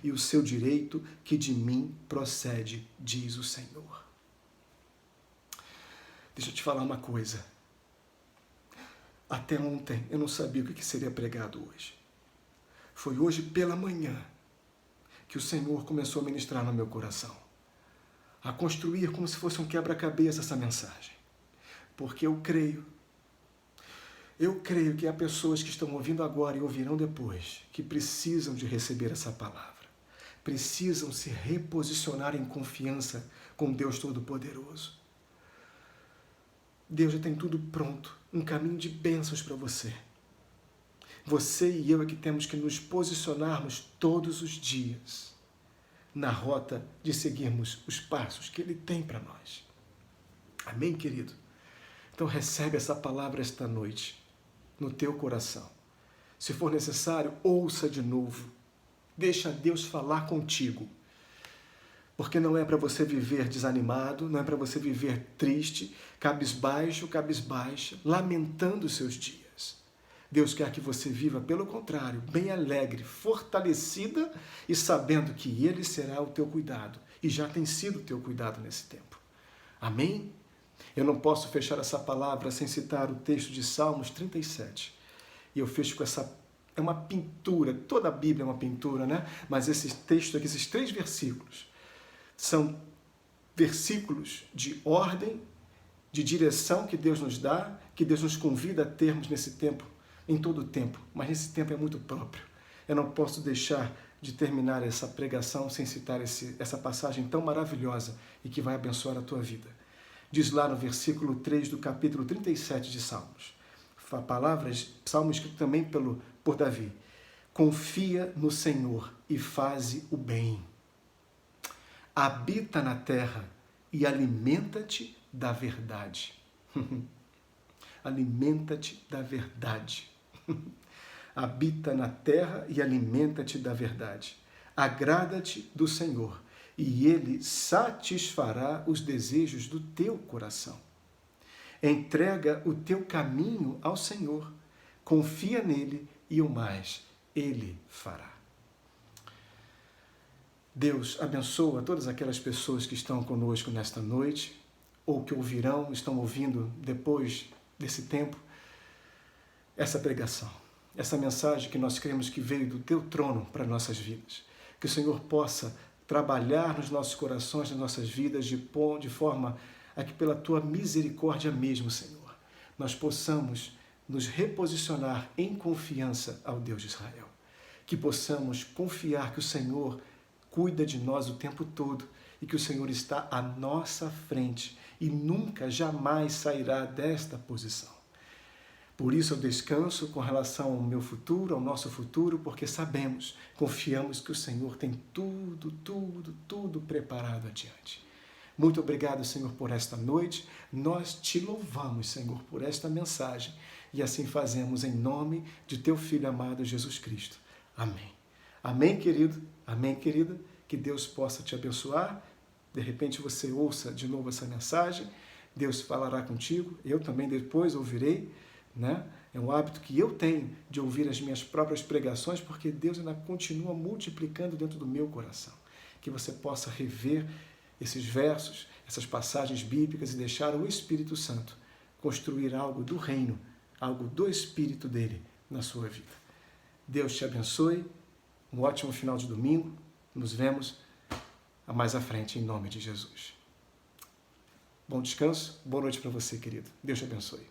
e o seu direito que de mim procede, diz o Senhor. Deixa eu te falar uma coisa. Até ontem eu não sabia o que seria pregado hoje. Foi hoje pela manhã que o Senhor começou a ministrar no meu coração, a construir como se fosse um quebra-cabeça essa mensagem. Porque eu creio que há pessoas que estão ouvindo agora e ouvirão depois, que precisam de receber essa palavra. Precisam se reposicionar em confiança com Deus Todo-Poderoso. Deus já tem tudo pronto, um caminho de bênçãos para você. Você e eu é que temos que nos posicionarmos todos os dias na rota de seguirmos os passos que Ele tem para nós. Amém, querido? Então recebe essa palavra esta noite no teu coração. Se for necessário, ouça de novo. Deixa Deus falar contigo. Porque não é para você viver desanimado, não é para você viver triste, cabisbaixo, cabisbaixa, lamentando os seus dias. Deus quer que você viva, pelo contrário, bem alegre, fortalecida e sabendo que Ele será o teu cuidado. E já tem sido o teu cuidado nesse tempo. Amém? Eu não posso fechar essa palavra sem citar o texto de Salmos 37. E eu fecho com essa... É uma pintura, toda a Bíblia é uma pintura, né? Mas esse texto aqui, esses 3 versículos, são versículos de ordem, de direção que Deus nos dá, que Deus nos convida a termos nesse tempo, em todo o tempo. Mas nesse tempo é muito próprio. Eu não posso deixar de terminar essa pregação sem citar essa passagem tão maravilhosa e que vai abençoar a tua vida. Diz lá no versículo 3 do capítulo 37 de Salmos. Salmo escrito também por Davi. Confia no Senhor e faze o bem. Habita na terra e alimenta-te da verdade. Alimenta-te da verdade. Habita na terra e alimenta-te da verdade. Agrada-te do Senhor e Ele satisfará os desejos do teu coração. Entrega o teu caminho ao Senhor, confia nele e o mais Ele fará. Deus abençoa todas aquelas pessoas que estão conosco nesta noite, ou que ouvirão, estão ouvindo depois desse tempo, essa pregação, essa mensagem que nós cremos que veio do teu trono para nossas vidas. Que o Senhor possa trabalhar nos nossos corações, nas nossas vidas, de forma a que pela tua misericórdia mesmo, Senhor, nós possamos nos reposicionar em confiança ao Deus de Israel. Que possamos confiar que o Senhor cuida de nós o tempo todo e que o Senhor está à nossa frente e nunca, jamais sairá desta posição. Por isso eu descanso com relação ao meu futuro, ao nosso futuro, porque sabemos, confiamos que o Senhor tem tudo preparado adiante. Muito obrigado, Senhor, por esta noite. Nós te louvamos, Senhor, por esta mensagem. E assim fazemos em nome de teu Filho amado Jesus Cristo. Amém. Amém, querido? Amém, querida? Que Deus possa te abençoar. De repente você ouça de novo essa mensagem. Deus falará contigo. Eu também depois ouvirei, né? É um hábito que eu tenho de ouvir as minhas próprias pregações, porque Deus ainda continua multiplicando dentro do meu coração. Que você possa rever esses versos, essas passagens bíblicas e deixar o Espírito Santo construir algo do reino, algo do Espírito dele na sua vida. Deus te abençoe, um ótimo final de domingo, nos vemos mais à frente em nome de Jesus. Bom descanso, boa noite para você, querido. Deus te abençoe.